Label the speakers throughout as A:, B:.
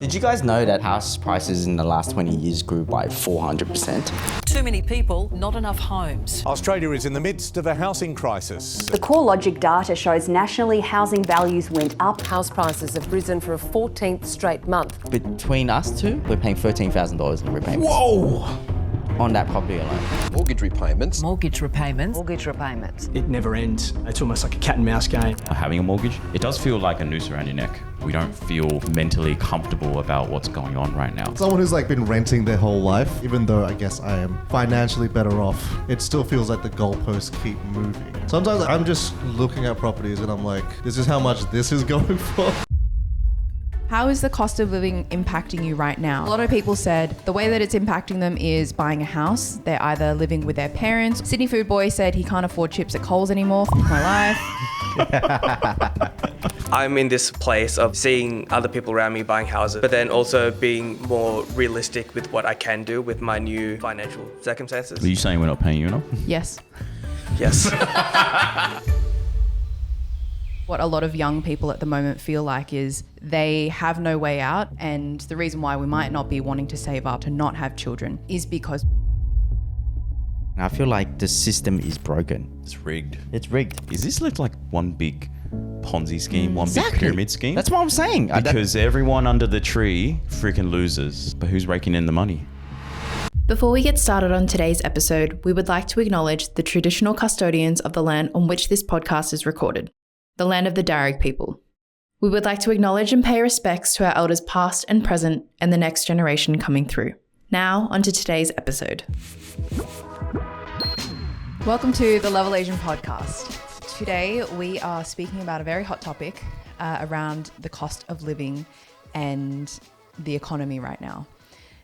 A: Did you guys know that house prices in the last 20 years grew by 400%?
B: Too many people, not enough homes.
C: Australia is in the midst of a housing crisis.
D: The CoreLogic data shows nationally housing values went up.
E: House prices have risen for a 14th straight month.
A: Between us two, we're paying $13,000 in repayments.
C: Whoa!
A: On that property alone.
F: Mortgage repayments.
B: Mortgage repayments.
E: Mortgage repayments.
G: It never ends. It's almost like a cat and mouse game.
H: Having a mortgage, it does feel like a noose around your neck. We don't feel mentally comfortable about what's going on right now.
I: Someone who's been renting their whole life, even though I guess I am financially better off, it still feels like the goalposts keep moving. Sometimes I'm just looking at properties and I'm like, this is how much this is going for.
J: How is the cost of living impacting you right now? A lot of people said the way that it's impacting them is buying a house. They're either living with their parents. Sydney Food Boy said he can't afford chips at Coles anymore. Fuck my life.
K: I'm in this place of seeing other people around me buying houses, but then also being more realistic with what I can do with my new financial circumstances.
H: Are you saying we're not paying you enough?
J: Yes.
K: Yes.
J: What a lot of young people at the moment feel like is they have no way out, and the reason why we might not be wanting to save up to not have children is because
A: I feel like the system is broken.
H: It's rigged.
A: It's rigged.
H: Is this like one big Ponzi scheme, one big pyramid scheme?
A: That's what I'm saying.
H: Because everyone under the tree freaking loses, but who's raking in the money?
J: Before we get started on today's episode, we would like to acknowledge the traditional custodians of the land on which this podcast is recorded, the land of the Darug people. We would like to acknowledge and pay respects to our elders past and present and the next generation coming through. Now, onto today's episode. Welcome to the Level Asian podcast. Today, we are speaking about a very hot topic around the cost of living and the economy right now.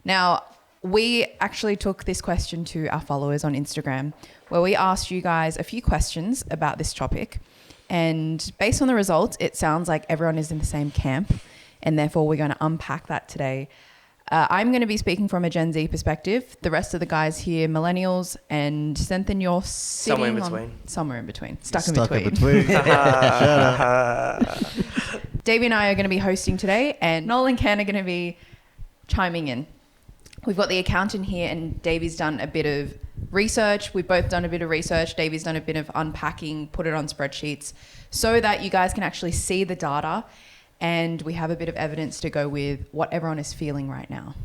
J: Now, we actually took this question to our followers on Instagram, where we asked you guys a few questions about this topic. And based on the results, it sounds like everyone is in the same camp, and therefore we're going to unpack that today. I'm going to be speaking from a Gen Z perspective. The rest of the guys here, millennials, and Senthin, you're sitting somewhere in between. Stuck in between. Davie and I are going to be hosting today, and Noel and Ken are going to be chiming in. We've got the accountant here, and Davie's done a bit of research. We've both done a bit of research. Davie's done a bit of unpacking, put it on spreadsheets so that you guys can actually see the data and we have a bit of evidence to go with what everyone is feeling right now.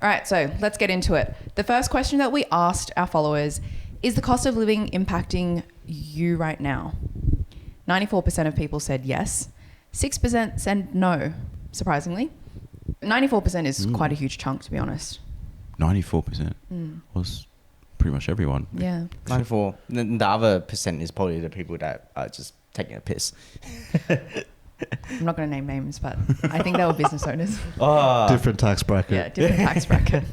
J: All right, so let's get into it. The first question that we asked our followers is the cost of living impacting you right now? 94% of people said yes. 6% said no, surprisingly. 94% is quite a huge chunk, to be honest.
H: 94% was pretty much everyone.
J: Yeah.
A: 94. The other percent is probably the people that are just taking a piss.
J: I'm not going to name names, but I think they were business owners.
I: Different tax bracket.
J: Yeah, different tax bracket.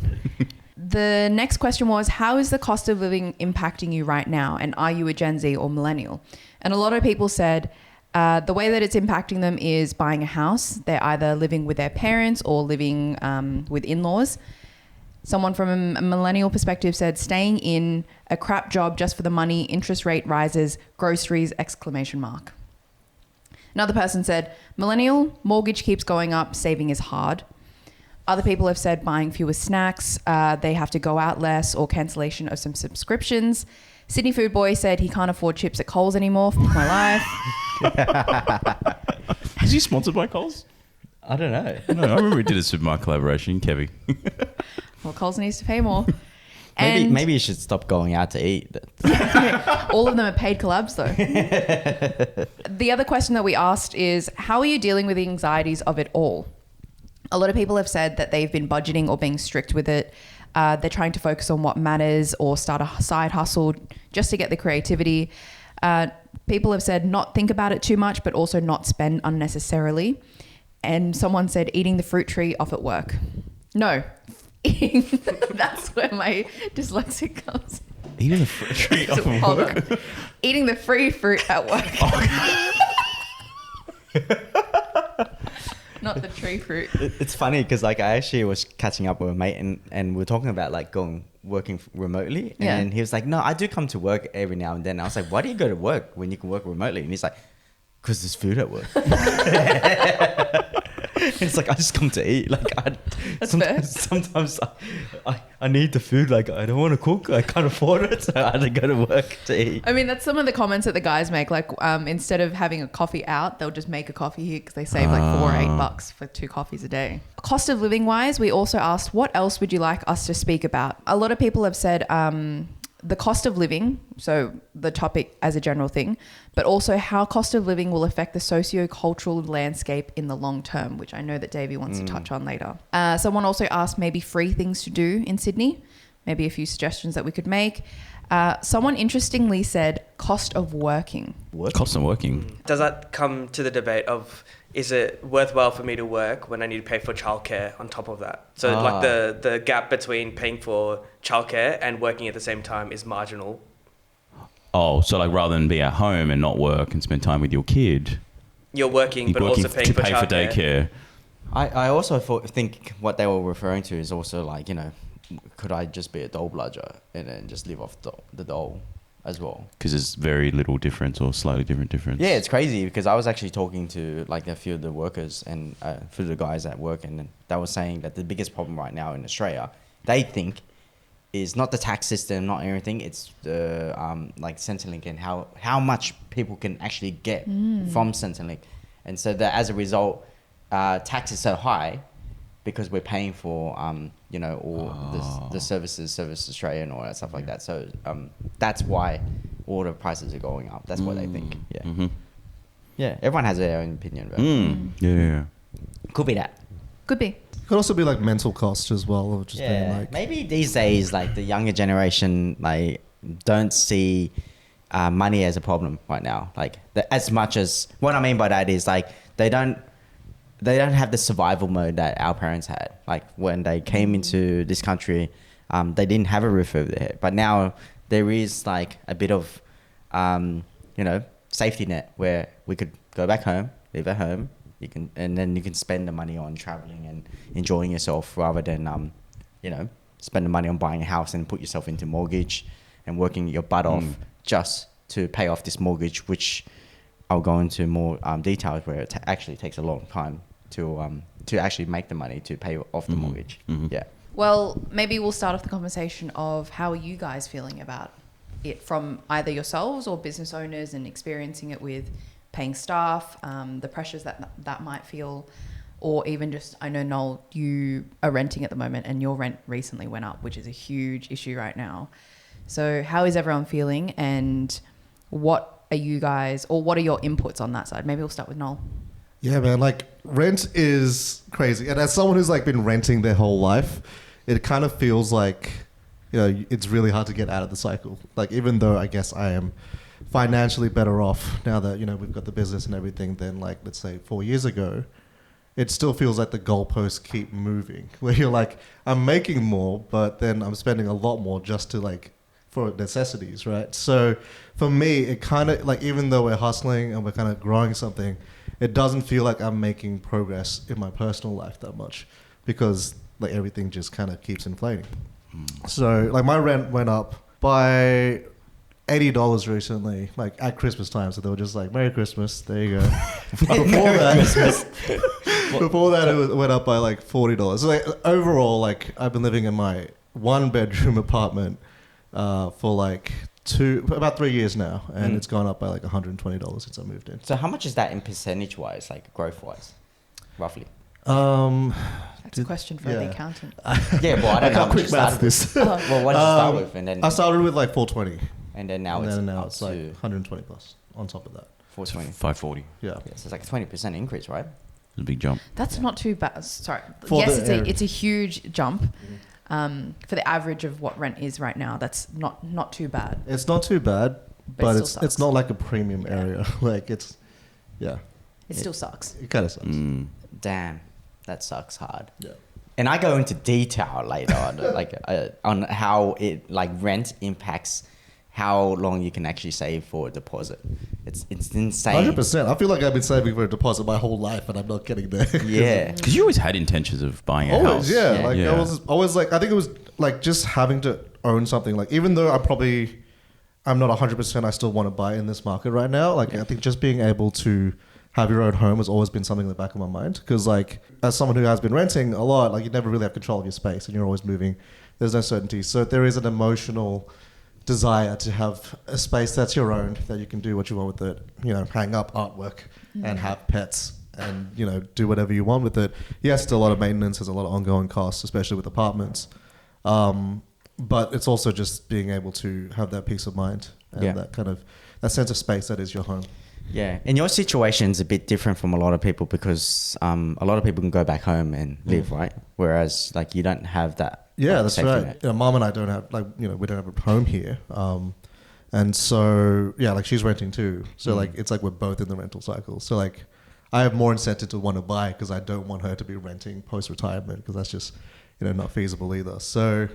J: The next question was, how is the cost of living impacting you right now? And are you a Gen Z or millennial? And a lot of people said the way that it's impacting them is buying a house. They're either living with their parents or living with in-laws. Someone from a millennial perspective said staying in a crap job just for the money, interest rate rises, groceries, ! Another person said, millennial, mortgage keeps going up, saving is hard. Other people have said buying fewer snacks, they have to go out less, or cancellation of some subscriptions. Sydney Food Boy said he can't afford chips at Coles anymore. Fuck my life.
H: Is he sponsored by Coles?
A: I don't know.
H: No, I remember we did a supermarket collaboration, Kevy.
J: Well, Coles needs to pay more.
A: Maybe you should stop going out to eat.
J: All of them are paid collabs though. The other question that we asked is, how are you dealing with the anxieties of it all? A lot of people have said that they've been budgeting or being strict with it. They're trying to focus on what matters or start a side hustle just to get the creativity. People have said not think about it too much, but also not spend unnecessarily. And someone said eating the fruit tree off at work. No. That's where my dyslexic comes.
H: Eating the fruit tree off at work?
J: Eating the free fruit at work. Not the tree fruit.
A: It's funny because I actually was catching up with a mate and we were talking about working remotely.
J: Yeah.
A: And he was like, no, I do come to work every now and then. I was like, why do you go to work when you can work remotely? And he's like, because there's food at work. It's like I just come to eat. Like
J: That's
A: sometimes I need the food. Like I don't want to cook. I can't afford it. So I had to go to work to eat.
J: I mean, that's some of the comments that the guys make. Like, instead of having a coffee out, they'll just make a coffee here because they save like $4 or $8 for 2 coffees a day. Cost of living wise, we also asked, what else would you like us to speak about? A lot of people have said the cost of living, so the topic as a general thing, but also how cost of living will affect the socio-cultural landscape in the long term, which I know that Davie wants to touch on later. Someone also asked maybe free things to do in Sydney, maybe a few suggestions that we could make. Someone interestingly said cost of working.
H: Cost of working.
K: Does that come to the debate of, is it worthwhile for me to work when I need to pay for childcare on top of that? So like the gap between paying for childcare and working at the same time is marginal.
H: Oh, so like rather than be at home and not work and spend time with your kid,
K: You're working, but also paying
H: to
K: for
H: pay for
K: childcare.
H: daycare.
A: I also think what they were referring to is also like, you know, could I just be a dole bludger and then just live off the dole as well?
H: Because there's very little difference or slightly different difference.
A: Yeah, it's crazy because I was actually talking to like a few of the workers and a few of the guys at work, and they were saying that the biggest problem right now in Australia, they think, is not the tax system, not everything. It's the like Centrelink and how much people can actually get from Centrelink, and so that as a result, tax is so high because we're paying for you know, all the services, Service Australia and all that stuff like that. So that's why all the prices are going up. That's what they think. Yeah.
H: Mm-hmm.
A: Yeah. Everyone has their own opinion. But
H: Yeah.
A: could be that.
J: Could be.
I: It could also be like mental cost as well, of just being like,
A: Maybe these days, like the younger generation, like don't see money as a problem right now. Like as much as, what I mean by that is like they don't have the survival mode that our parents had. Like when they came into this country, they didn't have a roof over their head. But now there is like a bit of, you know, safety net where we could go back home, live at home. And then you can spend the money on traveling and enjoying yourself rather than, you know, spend the money on buying a house and put yourself into mortgage and working your butt off just to pay off this mortgage, which I'll go into more details where it actually takes a long time to actually make the money to pay off the mortgage. Yeah.
J: Well, maybe we'll start off the conversation of how are you guys feeling about it from either yourselves or business owners and experiencing it with paying staff, the pressures that might feel, or even just, I know, Noel, you are renting at the moment and your rent recently went up, which is a huge issue right now. So how is everyone feeling, and what are you guys, or what are your inputs on that side? Maybe we'll start with Noel.
I: yeah, man, like rent is crazy. And as someone who's like been renting their whole life, it kind of feels like, you know, it's really hard to get out of the cycle. Like, even though I guess I am financially better off now that, you know, we've got the business and everything than like, let's say 4 years ago, it still feels like the goalposts keep moving, where you're like, I'm making more, but then I'm spending a lot more just to like, for necessities, right? So for me, it kind of like, even though we're hustling and we're kind of growing something, it doesn't feel like I'm making progress in my personal life that much, because like everything just kind of keeps inflating. So like my rent went up by $80 recently, like at Christmas time. So they were just like, Merry Christmas, there you go. Before that, it went up by like $40. So like overall, like I've been living in my 1-bedroom apartment for like about 3 years now, and it's gone up by like $120 since I moved in.
A: So how much is that in percentage wise, like growth wise, roughly?
J: That's a question for the accountant.
A: Yeah, well, I don't know how much you started with.
I: This.
A: Well, what did you start with? And then
I: I started with like 420,
A: and then now
I: it's like 120 plus on top of that.
A: 420.
H: 540.
I: Yeah.
A: Yeah, so it's like a 20% increase, right?
H: It's a big jump.
J: That's not too bad. Sorry.
I: For
J: yes,
I: the area.
J: it's a huge jump. For the average of what rent is right now, that's not too bad.
I: It's not too bad,
J: But
I: but
J: it
I: it's
J: still sucks.
I: not like a premium area. Like it's, yeah,
J: It still sucks.
I: it kind of sucks.
A: Damn, that sucks hard.
I: Yeah.
A: And I go into detail later on, like on how it like rent impacts how long you can actually save for a deposit. It's insane.
I: 100%. I feel like I've been saving for a deposit my whole life, and I'm not getting there.
A: Yeah.
H: Because you always had intentions of buying a house.
I: Always, yeah.
A: Yeah.
I: Like
H: Yeah.
I: I was always like, I think it was like just having to own something. Like even though I'm not 100%, I still want to buy in this market right now. Like I think just being able to have your own home has always been something in the back of my mind. Because like, as someone who has been renting a lot, like you never really have control of your space and you're always moving. There's no certainty. So there is an emotional desire to have a space that's your own, that you can do what you want with it, you know, hang up artwork and have pets and, you know, do whatever you want with it. Yes, it's a lot of maintenance, there's a lot of ongoing costs, especially with apartments. But it's also just being able to have that peace of mind and that sense of space that is your home.
A: Yeah, and your situation's a bit different from a lot of people because a lot of people can go back home and live, right? Whereas like you don't have that.
I: Yeah,
A: like,
I: that's
A: safety
I: right.
A: net.
I: You know, Mom and I don't have we don't have a home here, and so yeah, like she's renting too. So like it's like we're both in the rental cycle. So like I have more incentive to want to buy because I don't want her to be renting post retirement because that's just not feasible either. So.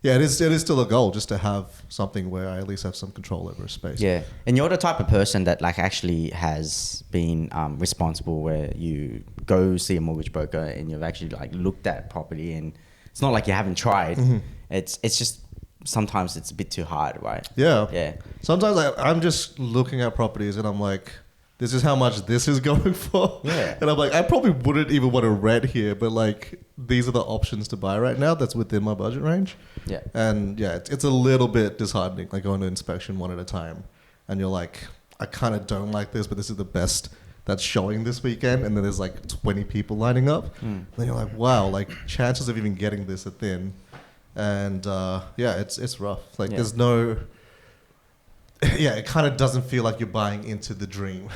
I: Yeah, it is still a goal just to have something where I at least have some control over a space.
A: Yeah, and you're the type of person that like actually has been responsible where you go see a mortgage broker and you've actually like looked at property and it's not like you haven't tried. It's just sometimes it's a bit too hard, right?
I: Yeah.
A: Yeah.
I: Sometimes I'm just looking at properties and I'm like, this is how much this is going for.
A: Yeah.
I: And I'm like, I probably wouldn't even want to rent here, but like these are the options to buy right now that's within my budget range.
A: Yeah.
I: And yeah, it's a little bit disheartening, like going to inspection one at a time. And you're like, I kind of don't like this, but this is the best that's showing this weekend. And then there's like 20 people lining up. And then you're like, wow, like chances of even getting this are thin. And yeah, it's rough. Like there's no... Yeah, it kind of doesn't feel like you're buying into the dream.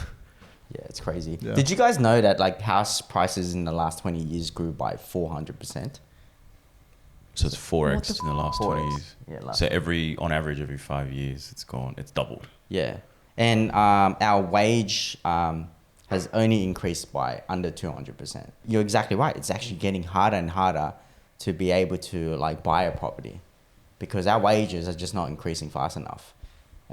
A: Yeah, it's crazy.
I: Yeah.
A: Did you guys know that like house prices in the last 20 years grew by 400%?
H: So it's 4x in the last 20 years.
A: Yeah,
H: So on average, every 5 years, it's doubled.
A: Yeah. And our wage has only increased by under 200%. You're exactly right. It's actually getting harder and harder to be able to like buy a property because our wages are just not increasing fast enough.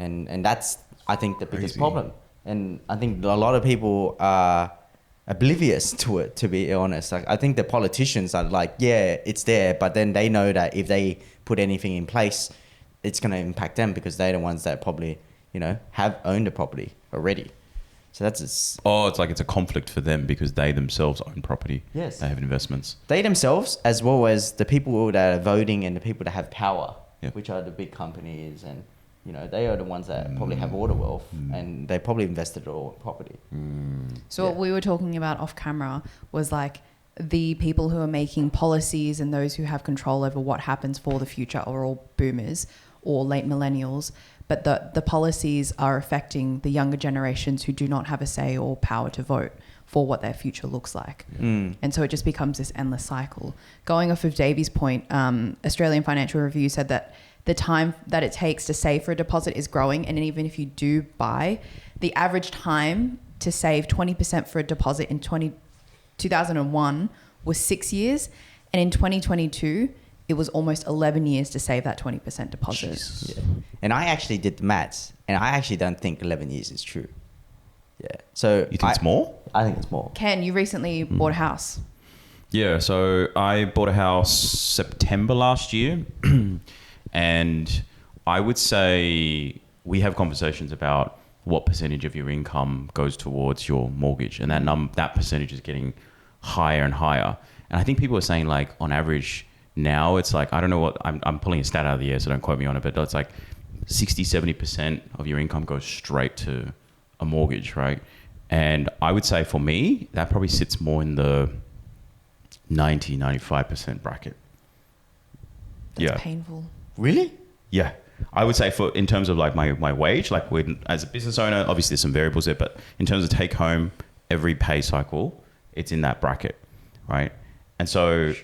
A: And that's, I think, the biggest problem. And I think a lot of people are oblivious to it, to be honest. Like, I think the politicians are like, yeah, it's there, but then they know that if they put anything in place, it's going to impact them because they're the ones that probably, have owned the property already. So that's
H: it's like it's a conflict for them because they themselves own property.
A: Yes.
H: They have investments.
A: They themselves, as well as the people that are voting and the people that have power, which are the big companies and... they are the ones that probably have all the wealth and they probably invested all in property.
J: So what we were talking about off camera was like the people who are making policies and those who have control over what happens for the future are all boomers or late millennials. But the policies are affecting the younger generations who do not have a say or power to vote for what their future looks like. And so it just becomes this endless cycle. Going off of Davie's point, Australian Financial Review said that the time that it takes to save for a deposit is growing. And even if you do buy, the average time to save 20% for a deposit in 2001 was 6 years. And in 2022, it was almost 11 years to save that 20% deposit.
A: Yeah. And I actually did the maths and I actually don't think 11 years is true. Yeah. So
H: you think it's more?
A: I think it's more.
J: Ken, you recently bought a house.
H: Yeah. So I bought a house September last year. And I would say we have conversations about what percentage of your income goes towards your mortgage. And that percentage is getting higher and higher. And I think people are saying like on average now it's like, I don't know what, I'm pulling a stat out of the air, so don't quote me on it, but it's like 60, 70% of your income goes straight to a mortgage, right? And I would say for me, that probably sits more in the 90, 95% bracket.
J: That's painful.
A: Really?
H: Yeah. I would say in terms of like my wage, like as a business owner, obviously there's some variables there, but in terms of take home every pay cycle, it's in that bracket, right? And so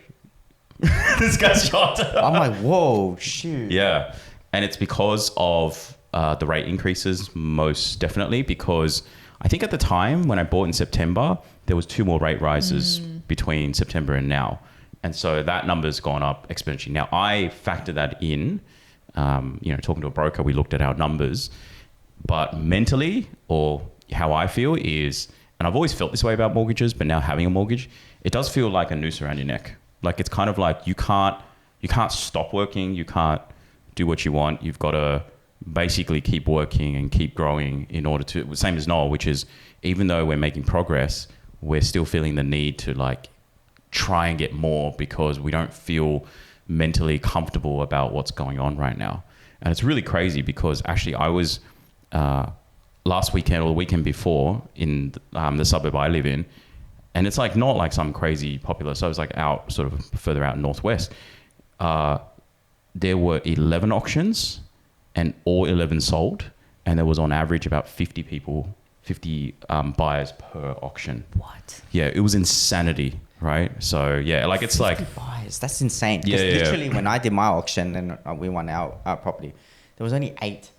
H: this guy's shocked.
A: I'm like, whoa, shoot.
H: Yeah. And it's because of the rate increases, most definitely, because I think at the time when I bought in September, there was 2 more rate rises between September and now. And so that number's gone up exponentially. Now, I factor that in, talking to a broker, we looked at our numbers, but mentally, or how I feel is, and I've always felt this way about mortgages, but now having a mortgage, it does feel like a noose around your neck. Like it's kind of like you can't stop working, you can't do what you want. You've got to basically keep working and keep growing in order to, same as Noel, which is even though we're making progress, we're still feeling the need to like try and get more because we don't feel mentally comfortable about what's going on right now. And it's really crazy because actually I was last weekend or the weekend before in the suburb I live in, and it's like not like some crazy popular. So I was like out sort of further out northwest. There were 11 auctions and all 11 sold. And there was on average about 50 buyers per auction.
A: What?
H: Yeah, it was insanity, right? So yeah, like it's like...
A: buyers, that's insane.
H: Yeah,
A: Because
H: yeah.
A: literally when I did my auction and we won our property, there was only 8.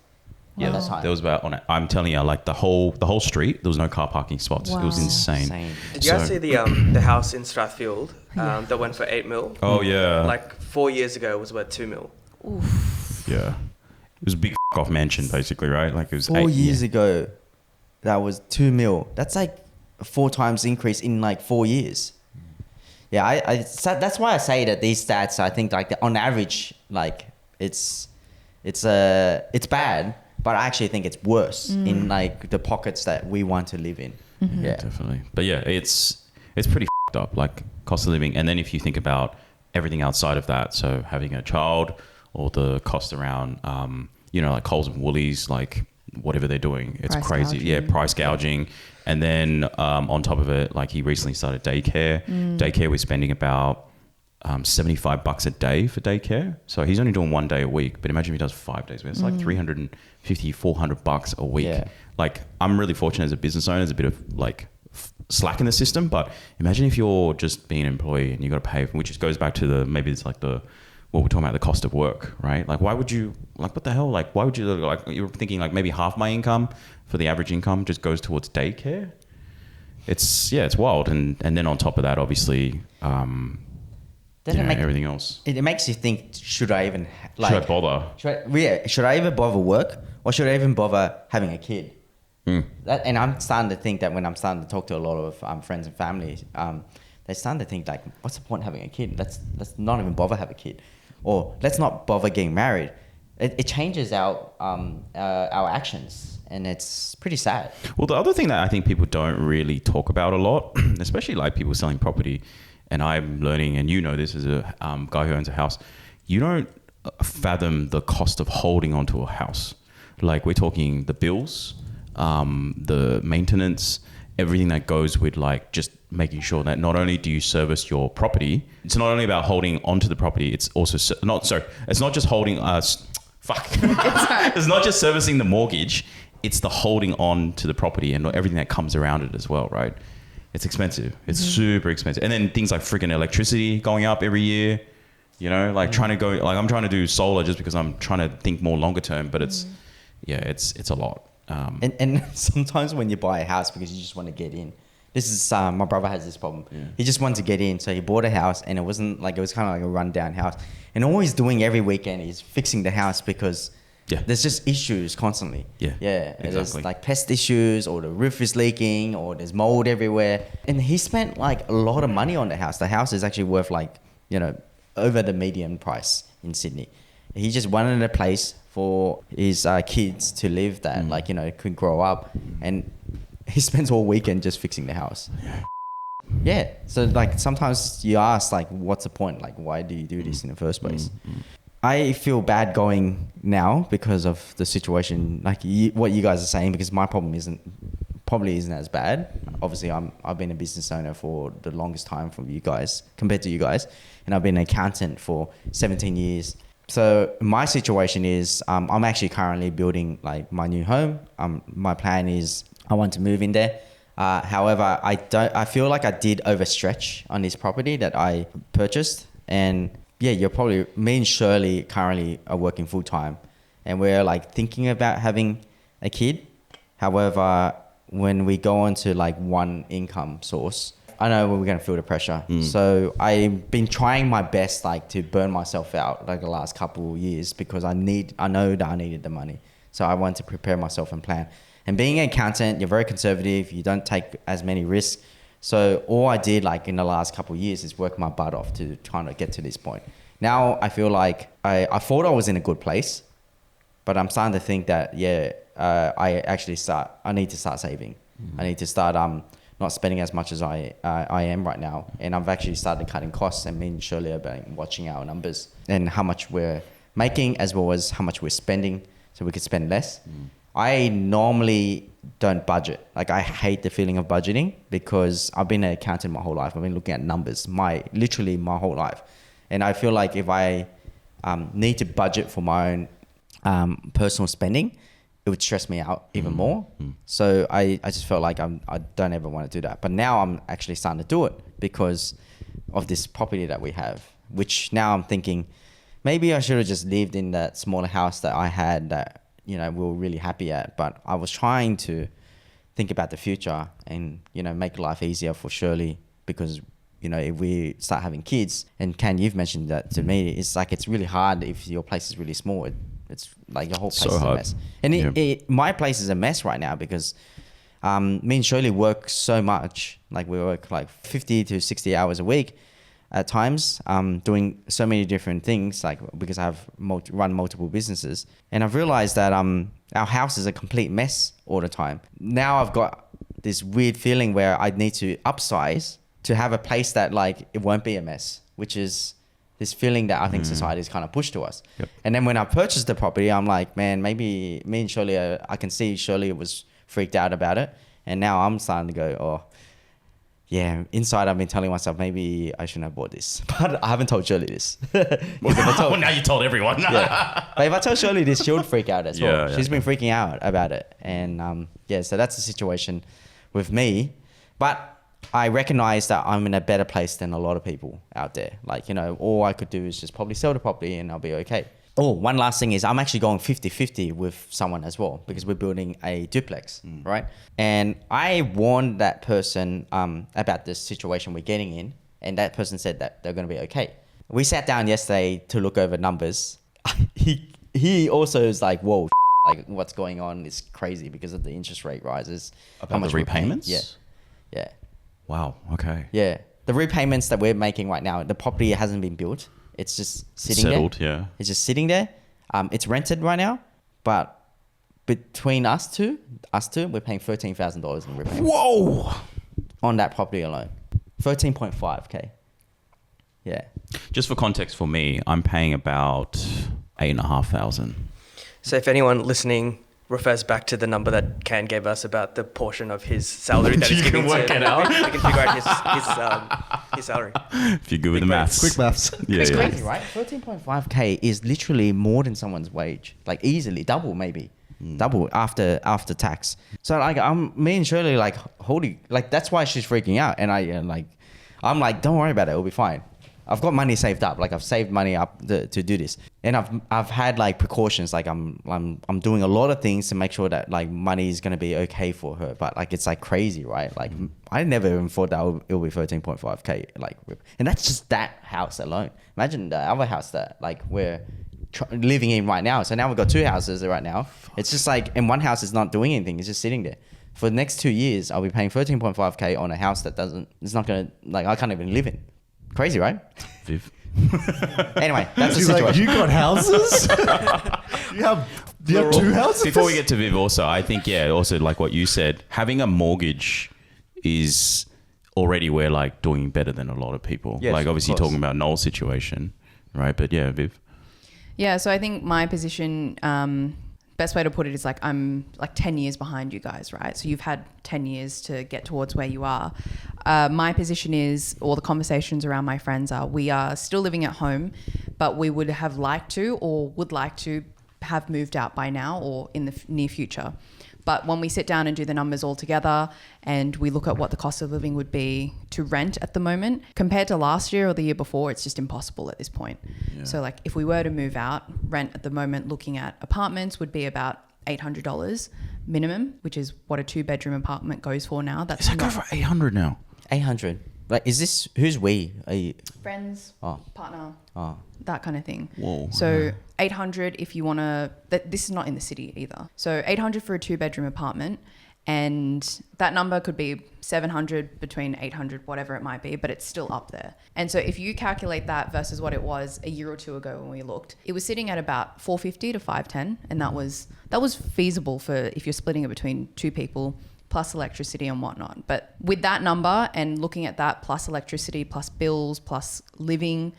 H: Yeah,
A: That's high.
H: there was about, I'm telling you, like the whole street, there was no car parking spots. It was insane.
K: Did you guys see the house in Strathfield that went for 8 mil?
H: Oh yeah.
K: Like 4 years ago, it was worth 2 mil.
H: Yeah. It was a big off mansion, basically, right? Like it was
A: 4 years ago, that was 2 mil. That's like a 4 times increase in like 4 years. Yeah, so that's why I say that these stats, I think like on average, like it's bad, but I actually think it's worse in like the pockets that we want to live in. Yeah,
H: definitely. But yeah, it's pretty up, like cost of living. And then if you think about everything outside of that, so having a child or the cost around, like Coles and Woolies, like whatever they're doing, it's
J: Price
H: crazy.
J: gouging.
H: Yeah, price gouging. And then on top of it, like he recently started daycare. Daycare, we're spending about $75 a day for daycare. So he's only doing 1 day a week, but imagine if he does 5 days. It's like $350, $400 a week.
A: Yeah.
H: Like I'm really fortunate as a business owner. There's a bit of like slack in the system, but imagine if you're just being an employee and you got to pay, which just goes back to maybe it's like what we're talking about, the cost of work, right? Like why would you, like what the hell? Like why would you, like you're thinking like maybe half my income for the average income just goes towards daycare? It's wild. And then on top of that, obviously, everything else.
A: It makes you think, should I even
H: Should I bother?
A: Should I even bother work, or should I even bother having a kid? And I'm starting to think that when I'm starting to talk to a lot of friends and family, they're starting to think like, what's the point of having a kid? Let's not even bother have a kid, or let's not bother getting married. It changes our actions, and it's pretty sad.
H: Well, the other thing that I think people don't really talk about a lot, especially like people selling property, and I'm learning, and you know this as a guy who owns a house, you don't fathom the cost of holding onto a house. Like we're talking the bills, the maintenance, everything that goes with like just making sure that not only do you service your property, it's not only about holding onto the property, it's also it's not just holding it's not just servicing the mortgage, it's the holding on to the property and everything that comes around it as well, right? It's expensive. It's super expensive. And then things like freaking electricity going up every year, like trying to go, like I'm trying to do solar just because I'm trying to think more longer term, but it's a lot.
A: And sometimes when you buy a house because you just want to get in, this is my brother has this problem. He just wanted to get in, so he bought a house, and it was kind of like a rundown house. And all he's doing every weekend is fixing the house because there's just issues constantly.
H: Exactly.
A: There's like pest issues, or the roof is leaking, or there's mold everywhere. And he spent like a lot of money on the house. The house is actually worth like over the median price in Sydney. He just wanted a place for his kids to live that could grow up, and he spends all weekend just fixing the house. Yeah. So like sometimes you ask like, what's the point? Like, why do you do this in the first place? I feel bad going now because of the situation, like what you guys are saying, because my problem probably isn't as bad. Obviously, I've been a business owner for the longest time from you guys compared to you guys, and I've been an accountant for 17 years. So my situation is I'm actually currently building like my new home. My plan is I want to move in there. However, I feel like I did overstretch on this property that I purchased. And you're probably, me and Shirley currently are working full time, and we're like thinking about having a kid. However, when we go on to like one income source, I know we're going to feel the pressure. So I've been trying my best like to burn myself out like the last couple of years because I know that I needed the money. So I want to prepare myself and plan. And being an accountant, you're very conservative. You don't take as many risks. So all I did like in the last couple of years is work my butt off to try to get to this point. Now I feel like I thought I was in a good place, But I'm starting to think that, I need to start saving. I need to start not spending as much as I am right now. And I've actually started cutting costs, and me and Shirley have been watching our numbers and how much we're making as well as how much we're spending so we could spend less. I normally don't budget. Like, I hate the feeling of budgeting because I've been an accountant my whole life. I've been looking at numbers literally my whole life. And I feel like if I need to budget for my own personal spending, it would stress me out even more. So I just felt like I don't ever want to do that. But now I'm actually starting to do it because of this property that we have, which now I'm thinking maybe I should have just lived in that smaller house that I had that, we were really happy at. But I was trying to think about the future and, make life easier for Shirley because, if we start having kids, and Ken, you've mentioned that to me, it's like it's really hard if your place is really small. It's like your whole place is a mess. And my place is a mess right now because me and Shirley work so much. Like, we work like 50 to 60 hours a week at times, doing so many different things, like because I have run multiple businesses. And I've realized that our house is a complete mess all the time. Now I've got this weird feeling where I need to upsize to have a place that like it won't be a mess, which is this feeling that I think society is kind of pushed to us. Yep. And then when I purchased the property, I'm like, man, maybe me and Shirley, I can see Shirley was freaked out about it. And now I'm starting to go, oh, yeah, inside I've been telling myself, maybe I shouldn't have bought this. But I haven't told Shirley this.
H: Well, now you told everyone.
A: Yeah. But if I tell Shirley this, she would freak out as well.
H: Yeah,
A: She's been freaking out about it. And so that's the situation with me. But I recognize that I'm in a better place than a lot of people out there. Like, all I could do is just probably sell the property and I'll be okay. Oh, one last thing is I'm actually going 50-50 with someone as well because we're building a duplex, right? And I warned that person about this situation we're getting in, and that person said that they're going to be okay. We sat down yesterday to look over numbers. He also is like, whoa, like what's going on is crazy because of the interest rate rises.
H: About the repayments?
A: Yeah.
H: Wow, okay.
A: Yeah. The repayments that we're making right now, the property hasn't been built. It's just sitting
H: Settled,
A: there.
H: yeah.
A: It's just sitting there. It's rented right now, but between us two, we're paying $13,000 in repayment.
H: Whoa!
A: On that property alone. 13.5K. Yeah.
H: Just for context for me, I'm paying about 8,500.
K: So if anyone listening refers back to the number that Ken gave us about the portion of his salary that he's giving to,
H: work it out.
K: they can figure out his salary.
H: If you're good with the maths.
I: Quick maths.
H: Yeah,
A: It's
H: yeah.
A: crazy, right? 13.5K is literally more than someone's wage. Like easily, double maybe. Double after tax. So like me and Shirley like holy, like that's why she's freaking out. And I'm like, don't worry about it, it'll be fine. I've got money saved up. Like I've saved money up to do this, and I've had like precautions. Like I'm doing a lot of things to make sure that like money is gonna be okay for her. But like it's like crazy, right? Like I never even thought that it would be 13.5K. Like, and that's just that house alone. Imagine the other house that like we're living in right now. So now we've got two houses right now. It's just like, and one house is not doing anything. It's just sitting there. For the next 2 years, I'll be paying 13.5K on a house that it's not gonna, like I can't even live in. Crazy, right?
H: Viv.
A: Anyway, that's the
I: She's
A: situation.
I: like, you got houses? you have two houses?
H: Before we get to Viv also, I think, also like what you said, having a mortgage is already we're like doing better than a lot of people.
A: Yes,
H: like obviously
A: of course.
H: talking about Noel's situation, right? But yeah, Viv.
J: Yeah, so I think my position, best way to put it is like I'm like 10 years behind you guys, right? So you've had 10 years to get towards where you are. My position is, all the conversations around my friends are, we are still living at home, but we would have liked to or would like to have moved out by now or in the near future. But when we sit down and do the numbers all together and we look at what the cost of living would be to rent at the moment, compared to last year or the year before, it's just impossible at this point. Yeah. So like if we were to move out, rent at the moment, looking at apartments would be about $800 minimum, which is what a 2-bedroom apartment goes for now.
H: Does that go for 800 now?
A: 800. Like, is this, who's we? Are you,
J: friends, partner,
A: oh.
J: that kind of thing.
H: Whoa.
J: So 800 if you want to, this is not in the city either. So 800 for a 2-bedroom apartment. And that number could be 700, between 800, whatever it might be, but it's still up there. And so if you calculate that versus what it was a year or two ago when we looked, it was sitting at about 450 to 510. And that was feasible for if you're splitting it between two people plus electricity and whatnot. But with that number and looking at that plus electricity, plus bills, plus living,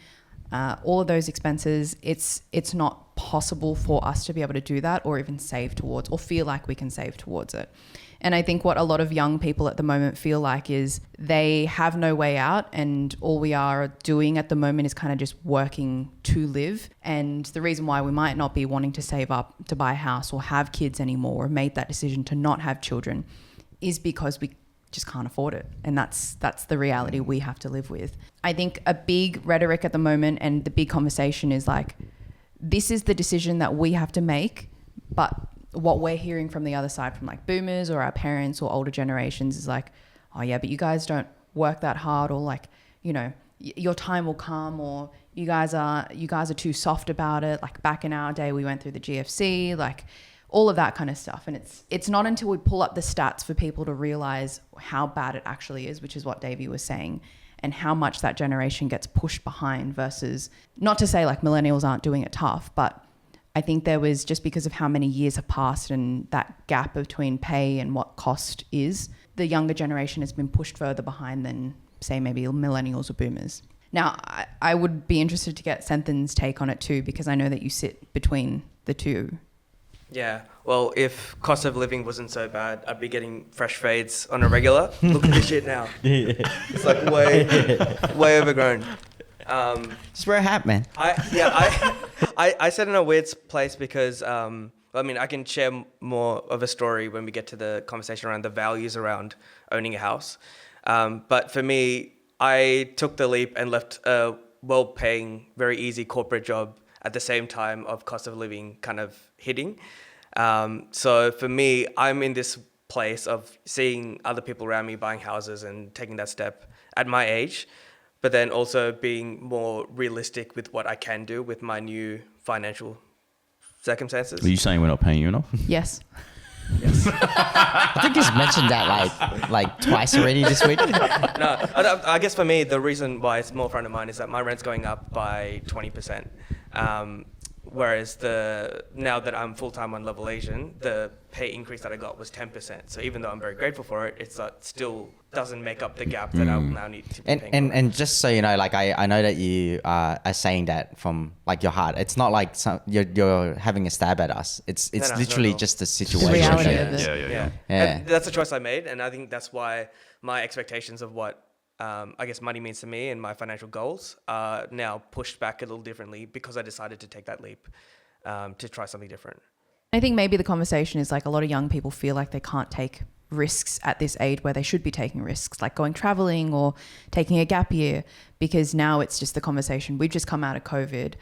J: all of those expenses, it's not possible for us to be able to do that or even save towards or feel like we can save towards it. And I think what a lot of young people at the moment feel like is they have no way out, and all we are doing at the moment is kind of just working to live. And the reason why we might not be wanting to save up to buy a house or have kids anymore, or made that decision to not have children, is because we just can't afford it. And that's the reality we have to live with. I think a big rhetoric at the moment and the big conversation is like, this is the decision that we have to make, but what we're hearing from the other side, from like boomers or our parents or older generations, is like, oh yeah, but you guys don't work that hard, or like, you know, your time will come, or you guys are too soft about it. Like back in our day, we went through the GFC, like all of that kind of stuff. And it's not until we pull up the stats for people to realize how bad it actually is, which is what Davie was saying, and how much that generation gets pushed behind versus, not to say like millennials aren't doing it tough, but I think there was, just because of how many years have passed and that gap between pay and what cost is, the younger generation has been pushed further behind than, say, maybe millennials or boomers. Now, I would be interested to get Senthin's take on it too, because I know that you sit between the two.
K: Yeah, well, if cost of living wasn't so bad, I'd be getting fresh fades on a regular. Look at this shit now. It's like way overgrown.
A: Just wear a hat, man.
K: I sit in a weird place because, I mean, I can share more of a story when we get to the conversation around the values around owning a house. But for me, I took the leap and left a well-paying, very easy corporate job at the same time of cost of living kind of hitting. So for me, I'm in this place of seeing other people around me buying houses and taking that step at my age, but then also being more realistic with what I can do with my new financial circumstances.
H: Are you saying we're not paying you enough?
J: Yes.
K: Yes.
A: I think he's mentioned that like twice already this week.
K: No, I guess for me, the reason why it's more front of mind is that my rent's going up by 20%. Whereas now that I'm full-time on Level Asian, the pay increase that I got was 10%. So even though I'm very grateful for it, it's still doesn't make up the gap that I now need to be paying for.
A: And just so you know, like I know that you are saying that from like your heart. It's not like you're having a stab at us. It's literally just the situation.
J: The reality of it.
K: Yeah. And that's a choice I made, and I think that's why my expectations of what I guess money means to me and my financial goals are now pushed back a little differently because I decided to take that leap to try something different.
J: I think maybe the conversation is like a lot of young people feel like they can't take risks at this age where they should be taking risks, like going traveling or taking a gap year, because now it's just the conversation. We've just come out of COVID.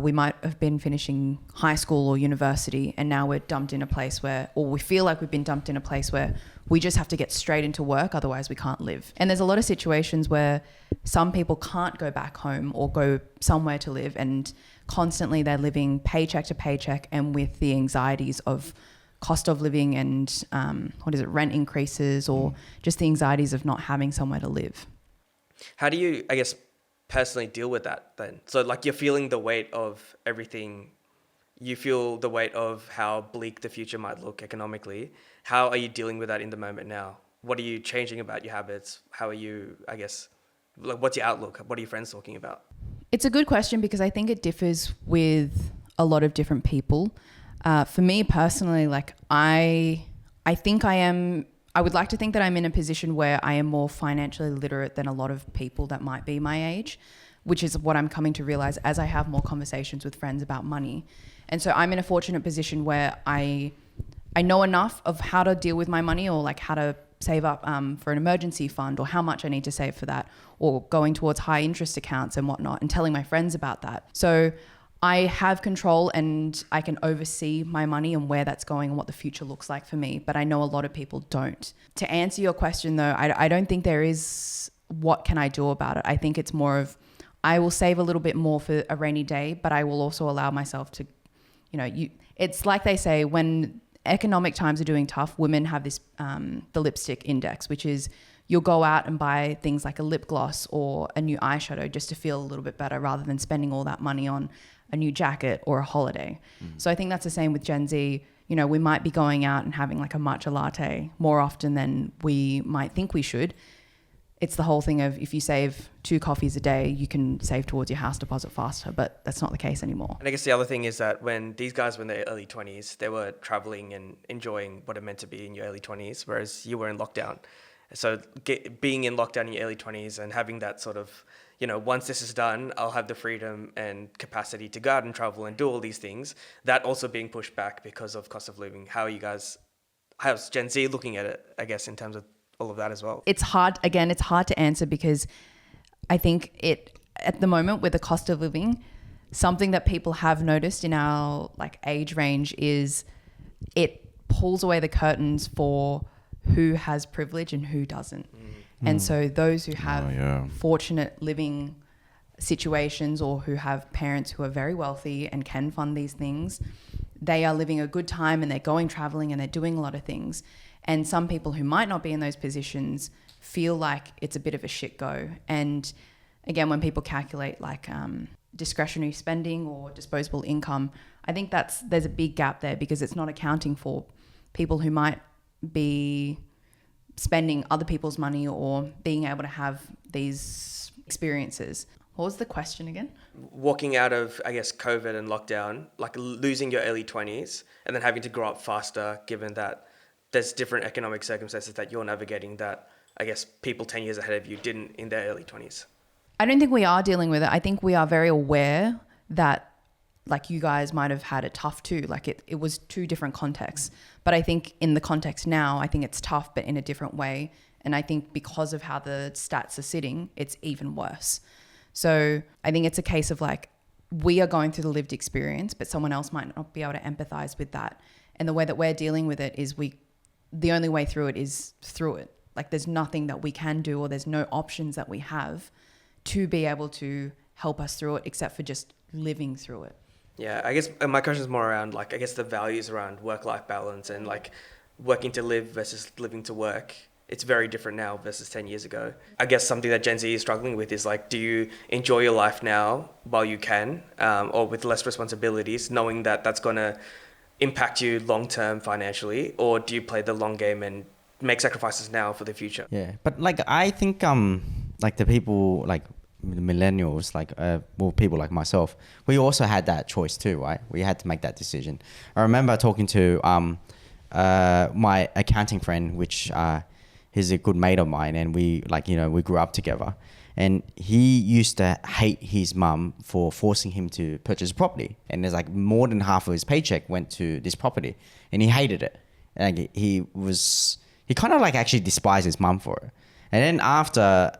J: We might have been finishing high school or university, and now we're dumped in a place where, or we feel like we've been dumped in a place where we just have to get straight into work, otherwise we can't live. And there's a lot of situations where some people can't go back home or go somewhere to live, and constantly they're living paycheck to paycheck and with the anxieties of cost of living and rent increases, or just the anxieties of not having somewhere to live.
K: How do you, I guess, personally deal with that then? So like you're feeling the weight of everything. You feel the weight of how bleak the future might look economically. How are you dealing with that in the moment now? What are you changing about your habits? How are you, I guess, like what's your outlook? What are your friends talking about?
J: It's a good question because I think it differs with a lot of different people. For me personally, like I would like to think that I'm in a position where I am more financially literate than a lot of people that might be my age, which is what I'm coming to realize as I have more conversations with friends about money. And so I'm in a fortunate position where I know enough of how to deal with my money, or like how to save up for an emergency fund, or how much I need to save for that, or going towards high interest accounts and whatnot, and telling my friends about that. So I have control and I can oversee my money and where that's going and what the future looks like for me. But I know a lot of people don't. To answer your question though, I don't think there is what can I do about it. I think it's more of I will save a little bit more for a rainy day, but I will also allow myself to, it's like they say, when economic times are doing tough, women have this, the lipstick index, which is you'll go out and buy things like a lip gloss or a new eyeshadow just to feel a little bit better rather than spending all that money on a new jacket or a holiday. So I think that's the same with Gen Z. You know, we might be going out and having like a matcha latte more often than we might think we should. It's the whole thing of if you save 2 coffees a day, you can save towards your house deposit faster, but that's not the case anymore.
K: And I guess the other thing is that when these guys were in their early 20s, they were traveling and enjoying what it meant to be in your early 20s, whereas you were in lockdown. So being in lockdown in your early 20s and having that sort of, you know, once this is done, I'll have the freedom and capacity to go out and travel and do all these things. That also being pushed back because of cost of living. How's Gen Z looking at it, I guess, in terms of all of that as well?
J: It's hard to answer because I think at the moment with the cost of living, something that people have noticed in our like age range is it pulls away the curtains for who has privilege and who doesn't. And so those who have fortunate living situations or who have parents who are very wealthy and can fund these things, they are living a good time and they're going traveling and they're doing a lot of things. And some people who might not be in those positions feel like it's a bit of a shit go. And again, when people calculate like discretionary spending or disposable income, I think there's a big gap there because it's not accounting for people who might be spending other people's money or being able to have these experiences. What was the question again?
K: Walking out of, I guess, COVID and lockdown, like losing your early 20s and then having to grow up faster, given that there's different economic circumstances that you're navigating that, I guess, people 10 years ahead of you didn't in their early 20s.
J: I don't think we are dealing with it. I think we are very aware that like you guys might have had it tough too. Like it was 2 different contexts. But I think in the context now, I think it's tough, but in a different way. And I think because of how the stats are sitting, it's even worse. So I think it's a case of like, we are going through the lived experience, but someone else might not be able to empathize with that. And the way that we're dealing with it is the only way through it is through it. Like there's nothing that we can do or there's no options that we have to be able to help us through it except for just living through it.
K: Yeah, I guess my question is more around like, I guess the values around work-life balance and like working to live versus living to work. It's very different now versus 10 years ago. I guess something that Gen Z is struggling with is like, do you enjoy your life now while you can, or with less responsibilities, knowing that that's going to impact you long-term financially, or do you play the long game and make sacrifices now for the future?
A: Yeah, but like I think like the people like the millennials, like people like myself, we also had that choice too, right? We had to make that decision. I remember talking to my accounting friend, which he's a good mate of mine, and we we grew up together. And he used to hate his mum for forcing him to purchase a property. And there's like more than half of his paycheck went to this property, and he hated it. And he kind of like actually despised his mum for it. And then after,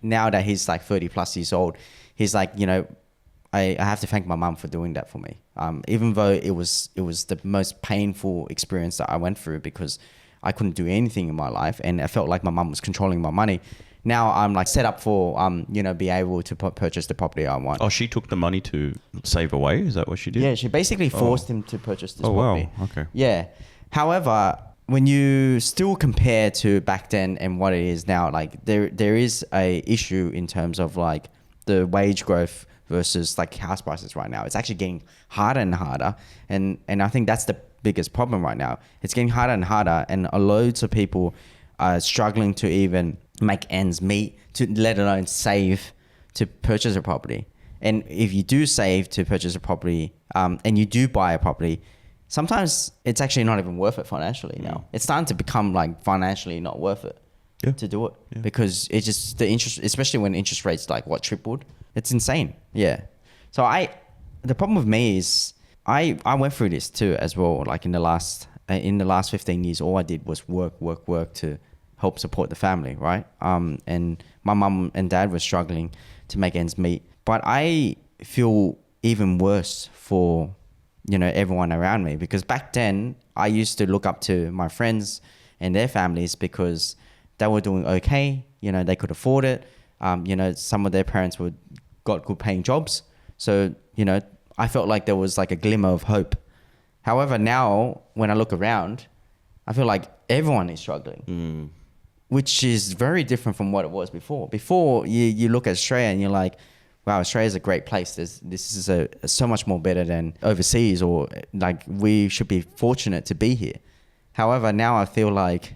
A: now that he's like 30 plus years old, he's like, I have to thank my mum for doing that for me. Even though it was the most painful experience that I went through because I couldn't do anything in my life and I felt like my mum was controlling my money. Now I'm like set up for, be able to purchase the property I want.
H: Oh, she took the money to save away? Is that what she did?
A: Yeah, she basically forced him to purchase this property.
H: Oh, wow. Okay.
A: Yeah. However, when you still compare to back then and what it is now, like there is a issue in terms of like the wage growth versus like house prices right now. It's actually getting harder and harder. And I think that's the biggest problem right now. It's getting harder and harder, and loads of people are struggling to even make ends meet, to let alone save to purchase a property. And if you do save to purchase a property, and you do buy a property, sometimes it's actually not even worth it financially now. It's starting to become like financially not worth it to do it because it's just the interest, especially when interest rates like tripled. It's insane. Yeah. So the problem with me is I went through this too as well. Like in the last 15 years, all I did was work to help support the family, right? And my mum and dad were struggling to make ends meet. But I feel even worse for everyone around me, because back then I used to look up to my friends and their families because they were doing okay. They could afford it. Some of their parents got good paying jobs. So, I felt like there was like a glimmer of hope However, now when I look around, I feel like everyone is struggling, which is very different from what it was before. Before, you look at Australia and you're like, wow, Australia is a great place. This is so much more better than overseas, or like we should be fortunate to be here. However, now I feel like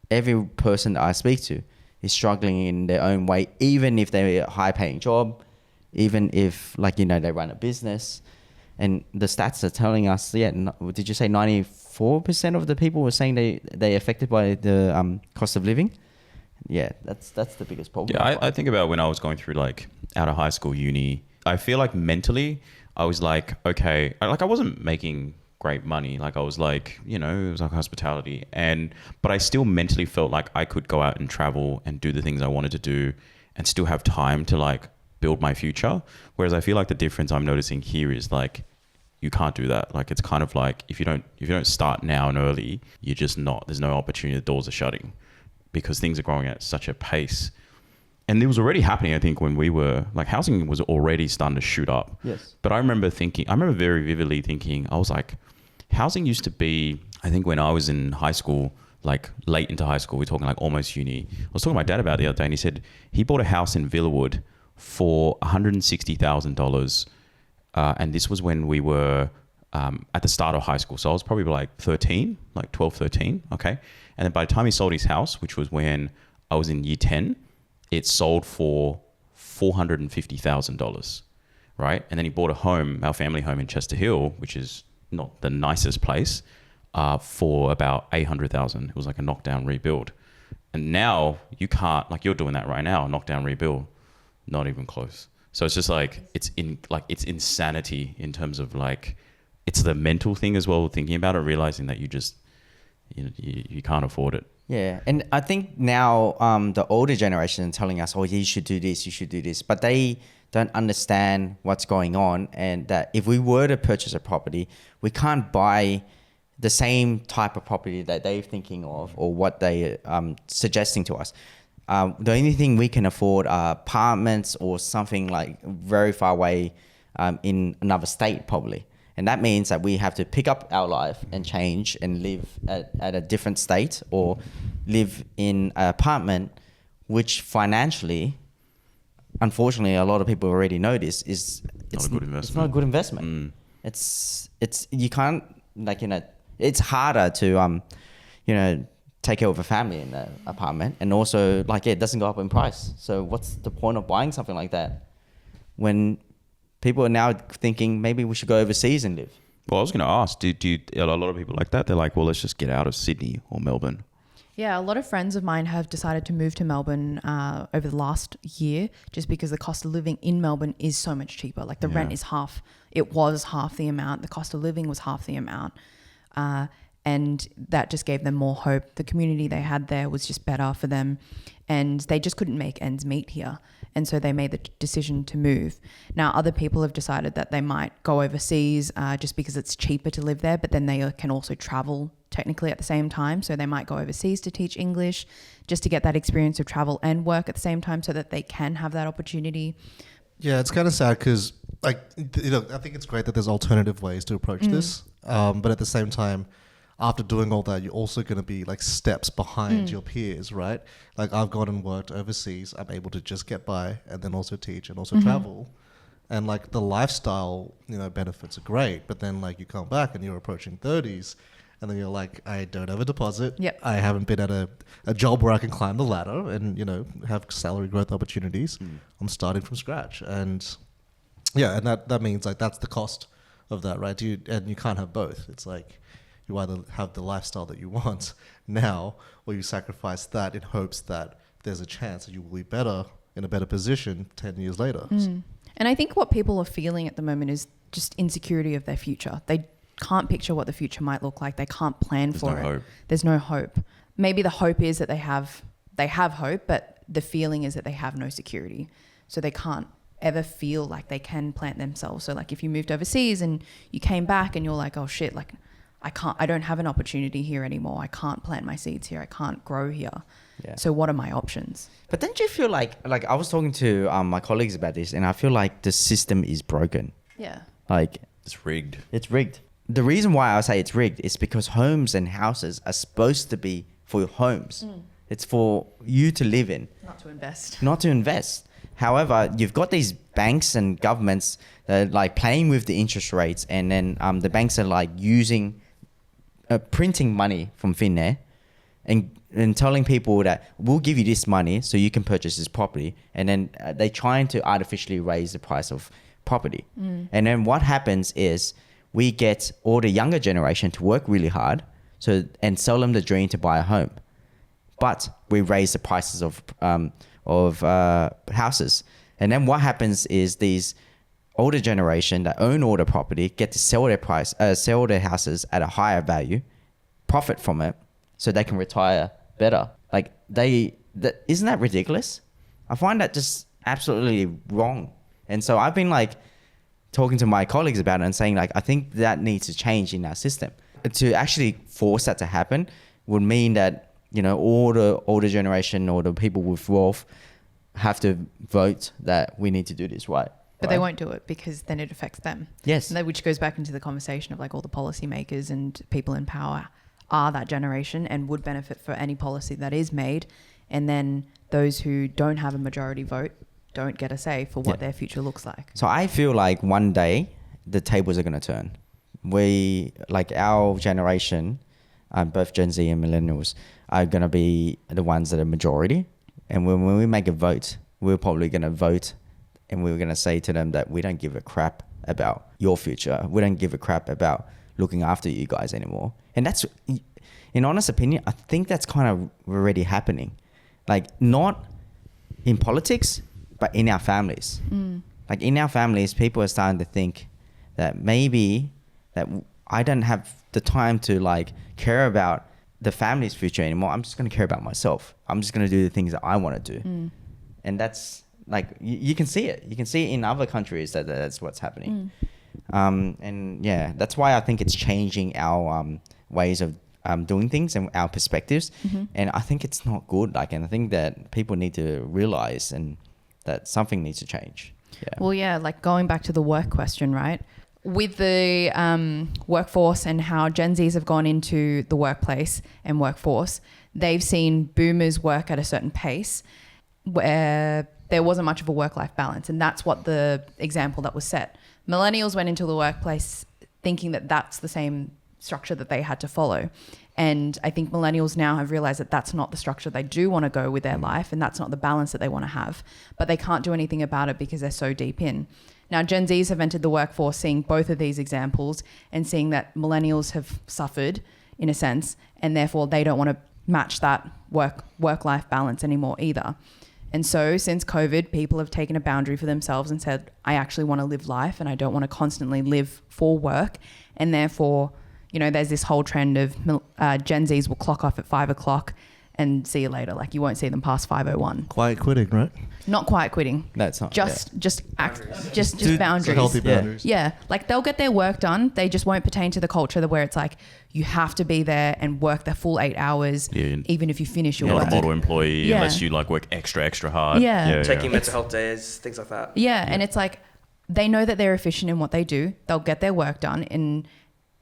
A: every person that I speak to is struggling in their own way, even if they're a high paying job, even if they run a business. And the stats are telling us, did you say 94% of the people were saying they're affected by the cost of living? Yeah, that's the biggest problem.
H: Yeah, I think about when I was going through like out of high school, uni, I feel like mentally I was like, okay, I wasn't making great money. Like I was like, it was like hospitality. But I still mentally felt like I could go out and travel and do the things I wanted to do and still have time to like build my future. Whereas I feel like the difference I'm noticing here is like, you can't do that. Like it's kind of like if you don't start now and early, you're just not, there's no opportunity, the doors are shutting because things are growing at such a pace. And it was already happening, I think, when we were like, housing was already starting to shoot up.
A: Yes.
H: But I remember very vividly thinking, I was like, housing used to be, I think when I was in high school, like late into high school, we're talking like almost uni. I was talking to my dad about it the other day and he said he bought a house in Villawood for $160,000. And this was when we were at the start of high school. So I was probably like 13, like 12, 13. Okay. And then by the time he sold his house, which was when I was in year 10, it sold for $450,000. Right. And then he bought a home, our family home in Chester Hill, which is not the nicest place, for about $800,000. It was like a knockdown rebuild. And now you can't, like you're doing that right now, knockdown rebuild, not even close. So it's just like, it's insanity in terms of like, it's the mental thing as well, thinking about it, realizing that you just, you can't afford it.
A: Yeah. And I think now the older generation is telling us, oh, you should do this, you should do this. But they don't understand what's going on. And that if we were to purchase a property, we can't buy the same type of property that they're thinking of or what they're suggesting to us. The only thing we can afford are apartments or something like very far away in another state probably. And that means that we have to pick up our life and change and live at a different state or live in an apartment, which financially, unfortunately, a lot of people already know this, it's not a good investment. It's not a good investment. It's you can't, it's harder to, take care of a family in an apartment, and also it doesn't go up in price. So what's the point of buying something like that when people are now thinking maybe we should go overseas and live?
H: Well, I was going to ask, do a lot of people like that? They're like, well, let's just get out of Sydney or Melbourne.
J: Yeah, a lot of friends of mine have decided to move to Melbourne over the last year just because the cost of living in Melbourne is so much cheaper. Like the rent is half. It was half the amount. The cost of living was half the amount. And that just gave them more hope. The community they had there was just better for them. And they just couldn't make ends meet here. And so they made the decision to move. Now, other people have decided that they might go overseas just because it's cheaper to live there, but then they can also travel technically at the same time. So they might go overseas to teach English just to get that experience of travel and work at the same time so that they can have that opportunity.
I: Yeah, it's kind of sad because, I think it's great that there's alternative ways to approach this. But at the same time, after doing all that, you're also going to be steps behind your peers, right? Like I've gone and worked overseas. I'm able to just get by and then also teach and also travel. And the lifestyle, benefits are great. But then you come back and you're approaching 30s and then you're like, I don't have a deposit.
J: Yep.
I: I haven't been at a job where I can climb the ladder and, have salary growth opportunities. I'm starting from scratch. And yeah, and that means that's the cost of that, right? And you can't have both. It's you either have the lifestyle that you want now or you sacrifice that in hopes that there's a chance that you will be better in a better position 10 years later.
J: And I think what people are feeling at the moment is just insecurity of their future. They can't picture what the future might look like. They can't plan for it.
H: Hope.
J: There's no hope. Maybe the hope is that they have hope, but the feeling is that they have no security. So they can't ever feel like they can plant themselves. So if you moved overseas and you came back and you're like, oh shit, I don't have an opportunity here anymore. I can't plant my seeds here. I can't grow here. Yeah. So what are my options?
A: But don't you feel like I was talking to my colleagues about this and I feel like the system is broken.
J: Yeah.
H: It's rigged.
A: It's rigged. the reason why I say it's rigged is because homes and houses are supposed to be for homes. It's for you to live in.
J: Not to invest.
A: Not to invest. However, you've got these banks and governments that are like playing with the interest rates, and then the banks are like using printing money from thin air and telling people that we'll give you this money so you can purchase this property, and then they're trying to artificially raise the price of property. And then what happens is we get all the younger generation to work really hard and sell them the dream to buy a home, but we raise the prices of houses. And then what happens is these older generation that own all the property get to sell their houses at a higher value, profit from it, so they can retire better. Like isn't that ridiculous? I find that just absolutely wrong. And so I've been like talking to my colleagues about it and saying like, I think that needs to change in our system. To actually force that to happen would mean that, you know, all the older generation or the people with wealth have to vote that we need to do this right.
J: But they won't do it because then it affects them.
A: Yes.
J: And which goes back into the conversation of like all the policymakers and people in power are that generation and would benefit for any policy that is made. And then those who don't have a majority vote don't get a say for what their future looks like.
A: So I feel like one day the tables are going to turn. Our generation, both Gen Z and millennials, are going to be the ones that are majority. And when we make a vote, we're probably going to vote and we're going to say to them that we don't give a crap about your future. We don't give a crap about looking after you guys anymore. And that's, in honest opinion, I think that's kind of already happening. Like, not in politics, but in our families. Like, in our families, people are starting to think that maybe that I don't have the time to like care about the family's future anymore. I'm just going to care about myself. I'm just going to do the things that I want to do. And that's like, you can see it. You can see it in other countries that's what's happening. And yeah, that's why I think it's changing our ways of doing things and our perspectives. And I think it's not good. Like, and I think that people need to realize and that something needs to change. Yeah.
J: Well, yeah, like going back to the work question, right? With the workforce and how Gen Zs have gone into the workplace and workforce, they've seen boomers work at a certain pace where there wasn't much of a work-life balance. And that's what the example that was set. Millennials went into the workplace thinking that that's the same structure that they had to follow. And I think millennials now have realized that that's not the structure they do want to go with their life, and that's not the balance that they want to have. But they can't do anything about it because they're so deep in. Now, Gen Zs have entered the workforce seeing both of these examples and seeing that millennials have suffered in a sense, and therefore they don't want to match that work-life balance anymore either. And so since COVID, people have taken a boundary for themselves and said, I actually want to live life and I don't want to constantly live for work. And therefore, you know, there's this whole trend of Gen Zs will clock off at 5 o'clock and see you later. Like, you won't see them past 5:01.
I: Quiet quitting, right?
J: Not quiet quitting.
A: That's not
J: just boundaries.
I: Healthy boundaries.
J: Yeah, like they'll get their work done. They just won't pertain to the culture where it's like you have to be there and work the full 8 hours, even if you finish your
H: You're
J: work.
H: not a model employee unless you like work extra hard.
K: Taking mental health days, things like that.
J: Yeah, and it's like they know that they're efficient in what they do. They'll get their work done, and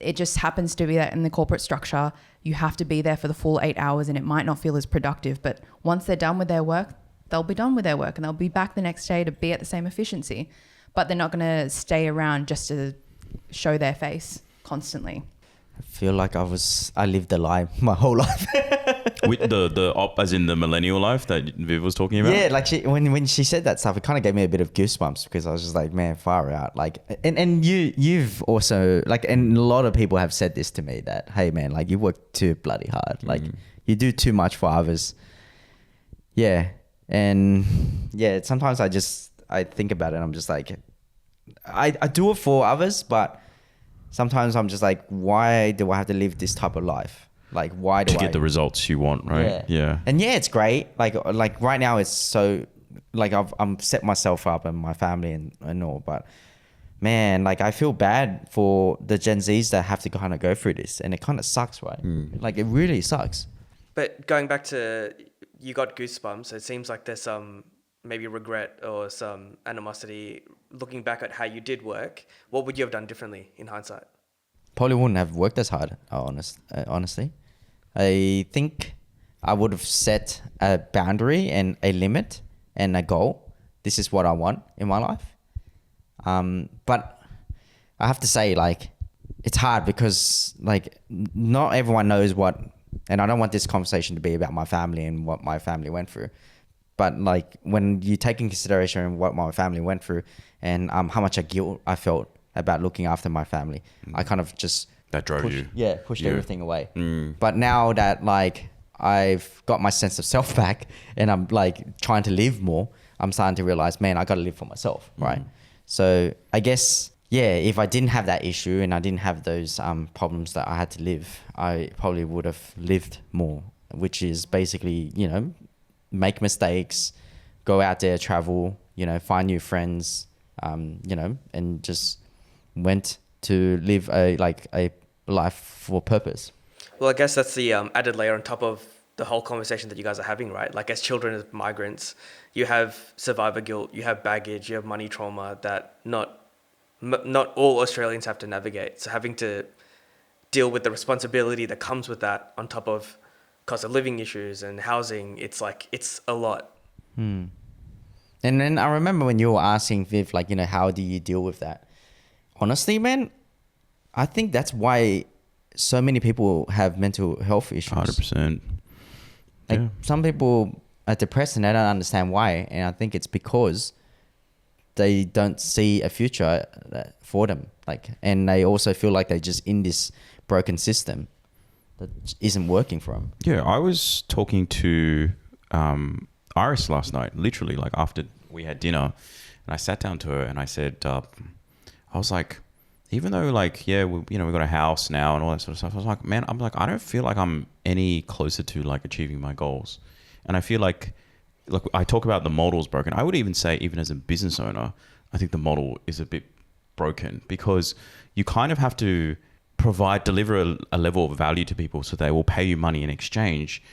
J: it just happens to be that in the corporate structure, you have to be there for the full 8 hours, and it might not feel as productive. But once they're done with their work, they'll be done with their work, and they'll be back the next day to be at the same efficiency. But they're not going to stay around just to show their face constantly.
A: I feel like I lived a lie my whole life.
H: With as in the millennial life that Viv was talking about?
A: Yeah, like when she said that stuff, it kind of gave me a bit of goosebumps because I was just like, man, far out. Like, and you've also like, and a lot of people have said this to me that, hey man, like you work too bloody hard. Like you do too much for others. Yeah. And yeah, sometimes I think about it and I'm just like, I do it for others, but sometimes I'm just like, why do I have to live this type of life? Like, why do I...
H: To get the results you want, right? Yeah.
A: And yeah, it's great. Like right now it's so... Like I'm set myself up and my family and all, but man, like I feel bad for the Gen Zs that have to kind of go through this, and it kind of sucks, right? Like it really sucks.
K: But going back to, you got goosebumps, it seems like there's some maybe regret or some animosity looking back at how you did work. What would you have done differently in hindsight?
A: probably wouldn't have worked as hard. Honestly, I think I would have set a boundary and a limit and a goal. This is what I want in my life. But I have to say, like, it's hard because, like, not everyone knows what, and I don't want this conversation to be about my family and what my family went through. But, like, when you take in consideration what my family went through and how much guilt I felt about looking after my family, I kind of just...
H: That drove you.
A: Yeah, pushed everything away. But now that, like, I've got my sense of self back and I'm, like, trying to live more, I'm starting to realize, man, I got to live for myself, right? So I guess, yeah, if I didn't have that issue and I didn't have those problems that I had to live, I probably would have lived more, which is basically, you know, make mistakes, go out there, travel, you know, find new friends, you know, and just went to live a life for purpose.
K: Well, I guess that's the added layer on top of the whole conversation that you guys are having, right? Like, as children of migrants, you have survivor guilt, you have baggage, you have money trauma that not all Australians have to navigate. So having to deal with the responsibility that comes with that on top of cost of living issues and housing, it's a lot.
A: And then I remember when you were asking Viv, like, you know, how do you deal with that? Honestly, man, I think that's why so many people have mental health issues.
H: 100%.
A: Like, some people are depressed and they don't understand why. And I think it's because they don't see a future for them. Like, and they also feel like they're just in this broken system that isn't working for them.
H: Yeah, I was talking to Iris last night, literally, like, after we had dinner, and I sat down to her and I said, I was like, even though, like, yeah, we got a house now and all that sort of stuff, I was like, man, I don't feel like I'm any closer to, like, achieving my goals. And I feel like I talk about the model's broken. I would even say, even as a business owner, I think the model is a bit broken because you kind of have to deliver a level of value to people so they will pay you money in exchange,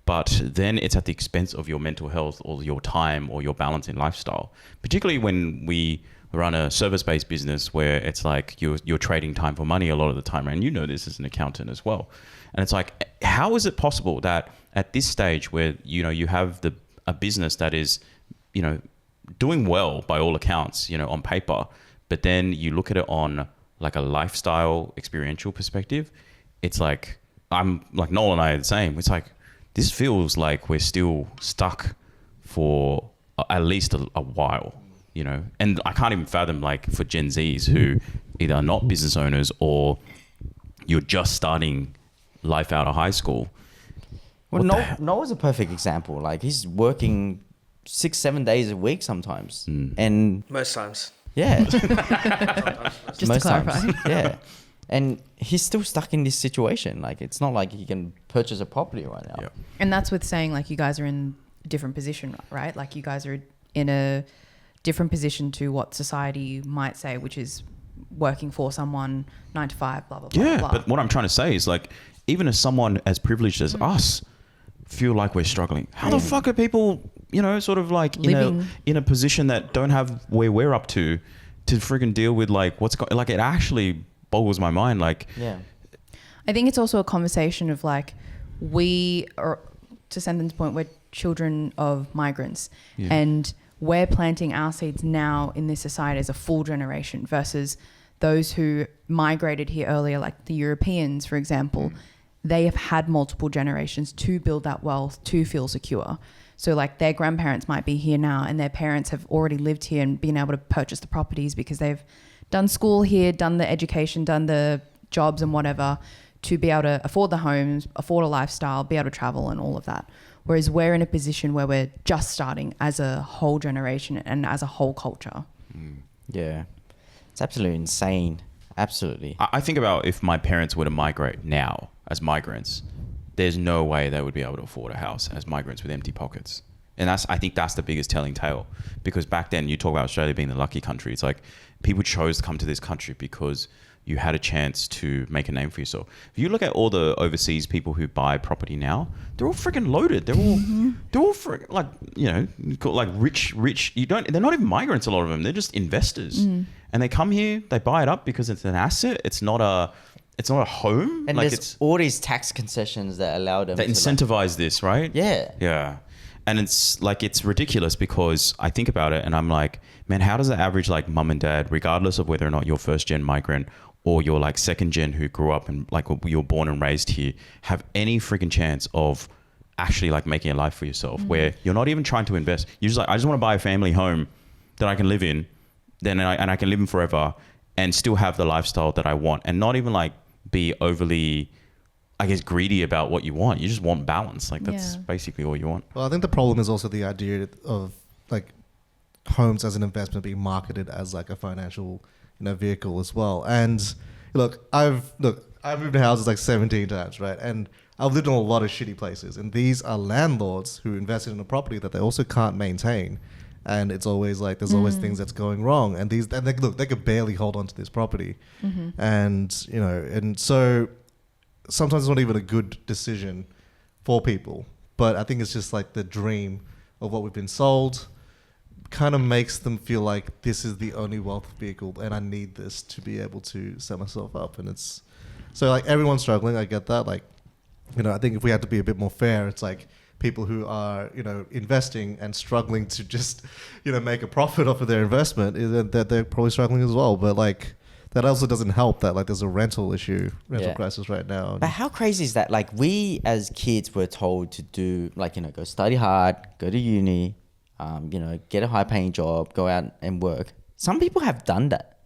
H: but then it's at the expense of your mental health or your time or your balance in lifestyle, particularly when we run a service-based business where it's like you're trading time for money a lot of the time, and you know this as an accountant as well. And it's like, how is it possible that at this stage where, you know, you have a business that is, you know, doing well by all accounts, you know, on paper, but then you look at it on like a lifestyle experiential perspective, it's like, I'm like, Noel and I are the same. It's like, this feels like we're still stuck for at least a while, you know? And I can't even fathom, like, for Gen Zs who either are not business owners or you're just starting life out of high school.
A: Well, Noah's a perfect example. Like, he's working 6-7 days a week sometimes. And
K: Most times.
A: yeah.
J: Just to clarify.
A: Yeah. And he's still stuck in this situation. Like, it's not like he can purchase a property right now.
H: Yeah.
J: And that's with saying, like, you guys are in a different position, right? Like, you guys are in a different position to what society might say, which is working for someone 9 to 5, blah, blah, blah.
H: Yeah,
J: blah.
H: but what I'm trying to say is, like, even as someone as privileged as us feel like we're struggling, how the fuck are people, you know, sort of like, you know, in a position that don't have where we're up to friggin' deal with, like, like, it actually boggles my mind. Like,
A: Yeah.
J: I think it's also a conversation of, like, we are, to Sandon's point, we're children of migrants, and we're planting our seeds now in this society as a full generation versus those who migrated here earlier, like the Europeans, for example. They have had multiple generations to build that wealth, to feel secure. So, like, their grandparents might be here now and their parents have already lived here and been able to purchase the properties because they've done school here, done the education, done the jobs and whatever, to be able to afford the homes, afford a lifestyle, be able to travel and all of that. Whereas we're in a position where we're just starting as a whole generation and as a whole culture.
A: Yeah. It's absolutely insane. Absolutely.
H: I think about if my parents were to migrate now as migrants, there's no way they would be able to afford a house as migrants with empty pockets. And I think that's the biggest telling tale, because back then, you talk about Australia being the lucky country. It's like people chose to come to this country because you had a chance to make a name for yourself. If you look at all the overseas people who buy property now, they're all freaking loaded. They're all like, you know, like rich. They're not even migrants, a lot of them. They're just investors. And they come here, they buy it up because it's an asset. It's not it's not a home.
A: And
H: like
A: there's
H: it's
A: all these tax concessions that allow them
H: that
A: to
H: incentivize this, right?
A: Yeah.
H: Yeah. And it's like, it's ridiculous because I think about it and I'm like, man, how does the average like mum and dad, regardless of whether or not you're first gen migrant or you're like second gen who grew up and like you were born and raised here, have any freaking chance of actually like making a life for yourself where you're not even trying to invest. You're just like, I just want to buy a family home that I can live in, and I can live in forever and still have the lifestyle that I want and not even like be overly, I guess, greedy about what you want. You just want balance. Like that's basically all you want.
I: Well, I think the problem is also the idea of like homes as an investment being marketed as like a financial, vehicle as well. And I've moved to houses like 17 times, right? And I've lived in a lot of shitty places, and these are landlords who invested in a property that they also can't maintain. And it's always like there's always things that's going wrong, and they could barely hold on to this property, and so sometimes it's not even a good decision for people. But I think it's just like the dream of what we've been sold kind of makes them feel like this is the only wealth vehicle, and I need this to be able to set myself up. And it's so like everyone's struggling. I get that. Like, I think if we had to be a bit more fair, it's like people who are, investing and struggling to just, make a profit off of their investment, that they're probably struggling as well. But like, that also doesn't help that like there's a rental crisis right now.
A: But how crazy is that? Like we as kids were told to do like, go study hard, go to uni, get a high paying job, go out and work. Some people have done that.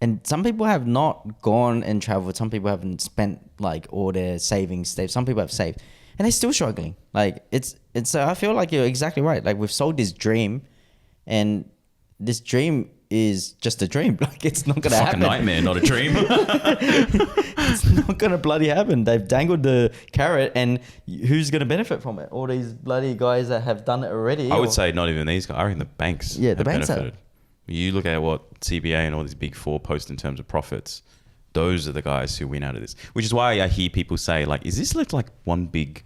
A: And some people have not gone and traveled. Some people haven't spent like all their savings. Some people have saved, and they're still struggling. Like it's. I feel like you're exactly right. Like we've sold this dream, and this dream is just a dream. Like it's not gonna happen.
H: Fucking nightmare, not a dream.
A: It's not gonna bloody happen. They've dangled the carrot, and who's gonna benefit from it? All these bloody guys that have done it already.
H: I would say not even these guys. I reckon the banks.
A: Yeah, the
H: have
A: banks
H: benefited. You look at what CBA and all these big four post in terms of profits. Those are the guys who win out of this. Which is why I hear people say, like, is this like one big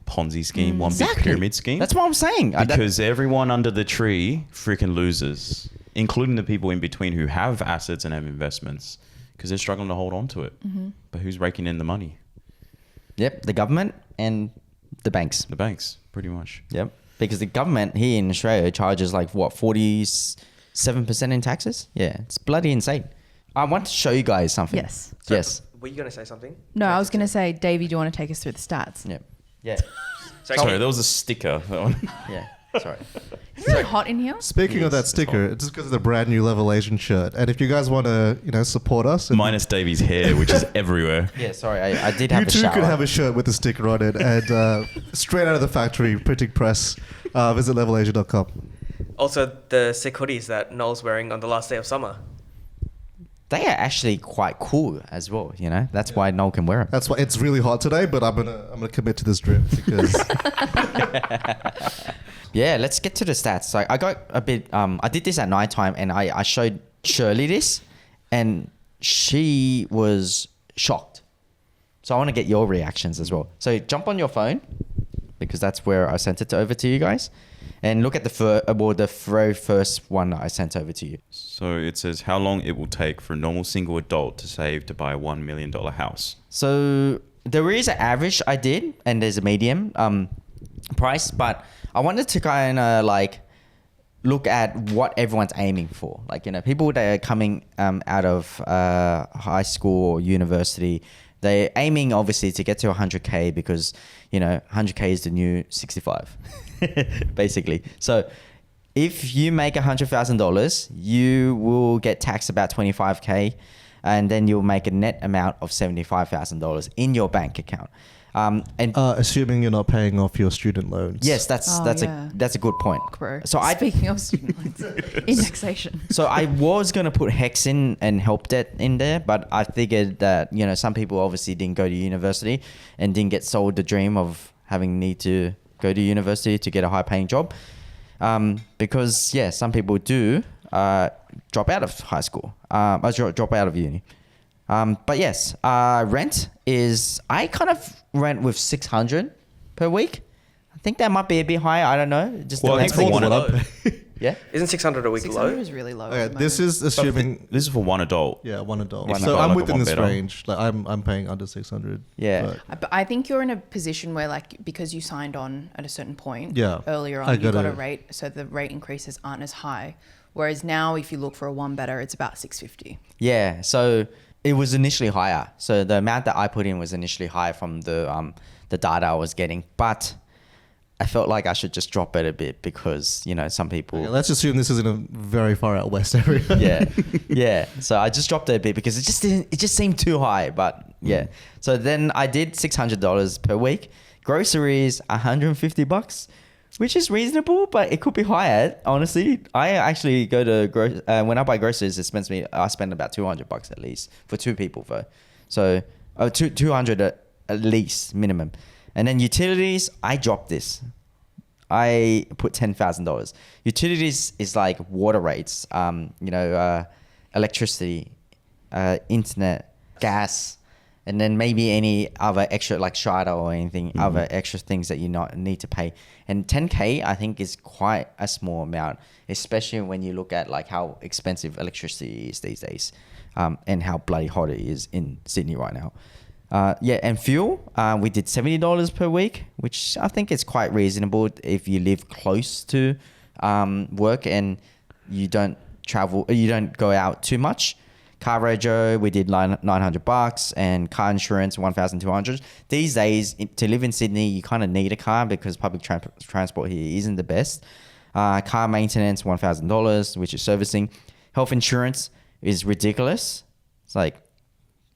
H: Ponzi scheme, one big pyramid scheme?
A: That's what I'm saying.
H: Because everyone under the tree freaking loses, including the people in between who have assets and have investments, because they're struggling to hold on to it. But who's raking in the money?
A: Yep, the government and the banks.
H: The banks, pretty much.
A: Yep, because the government here in Australia charges like what 47% in taxes. Yeah, it's bloody insane. I want to show you guys something.
J: Yes.
A: Yes.
K: Were you going to say something?
J: No, I was going to say, Davie, do you want to take us through the stats?
A: Yeah. Yeah.
H: Sorry, there was a sticker. That one.
A: Yeah. Sorry.
J: It's really hot in here.
I: Speaking of that sticker, it's just because of the brand new Level Asian shirt. And if you guys want to, support us,
H: Minus Davie's hair, which is everywhere.
A: Yeah, sorry, I did have
I: you
A: a
I: too
A: shower.
I: could have a shirt with a sticker on it, and straight out of the factory, printing press. Visit levelasia.com.
K: Also, the sick hoodies that Noel's wearing on the last day of summer.
A: They are actually quite cool as well. That's why Noel can wear them.
I: That's why it's really hot today, but I'm gonna commit to this drip because.
A: Yeah, let's get to the stats. So I got a bit. I did this at night time, and I showed Shirley this, and she was shocked. So I want to get your reactions as well. So jump on your phone, because that's where I sent it over to you guys, and look at the very first one that I sent over to you.
H: So it says how long it will take for a normal single adult to save to buy a $1 million house.
A: So there is an average I did, and there's a medium price, but I wanted to kind of like look at what everyone's aiming for. Like, people that are coming out of high school or university, they're aiming obviously to get to 100K because, 100K is the new 65, basically. So if you make $100,000, you will get taxed about 25K, and then you'll make a net amount of $75,000 in your bank account.
I: Assuming you're not paying off your student loans.
A: Yes, that's a good point.
J: Bro.
A: So
J: Speaking of student loans, indexation.
A: So I was gonna put HEX in and help debt in there, but I figured that some people obviously didn't go to university and didn't get sold the dream of having need to go to university to get a high paying job, because some people do drop out of high school, drop out of uni. But yes, rent is, I kind of rent with 600 per week. I think that might be a bit higher. I don't know. It just
H: Well, I
A: depends
H: think
A: on
H: for
A: what
H: one,
A: Yeah.
K: Isn't 600 a week
J: 600
K: low?
J: is really low.
I: Okay,
J: at the
I: this
J: moment.
I: is assuming.
H: This is for one adult.
I: Yeah, one adult.
H: One
I: So
H: adult,
I: I'm
H: like a
I: within
H: one
I: this
H: bedder.
I: range. Like I'm paying under 600.
A: Yeah.
J: But I think you're in a position where, like, because you signed on at a certain point
I: Yeah.
J: earlier
I: I
J: on, you got
I: gotta-
J: a rate, so the rate increases aren't as high. Whereas now, if you look for a one better, it's about 650.
A: Yeah. So it was initially higher. So the amount that I put in was initially higher from the data I was getting, but I felt like I should just drop it a bit because, you know, some people.
I: Okay, let's assume this is in a very far out west area.
A: Yeah. Yeah. So I just dropped it a bit because it just seemed too high, but yeah. So then I did $600 per week. Groceries, $150, which is reasonable, but it could be higher. Honestly, I actually go to when I buy groceries, I spend about $200 at least for two people though. So 200 at least minimum. And then utilities, I dropped this. I put $10,000. Utilities is like water rates, electricity, internet, gas, and then maybe any other extra like strata or anything, other extra things that you not need to pay. And 10K I think is quite a small amount, especially when you look at like how expensive electricity is these days, and how bloody hot it is in Sydney right now. And fuel, we did $70 per week, which I think is quite reasonable if you live close to work and you don't travel, you don't go out too much. Car rego, we did $900, and car insurance $1,200. These days, to live in Sydney, you kind of need a car because public transport here isn't the best. Car maintenance $1,000, which is servicing. Health insurance is ridiculous. It's like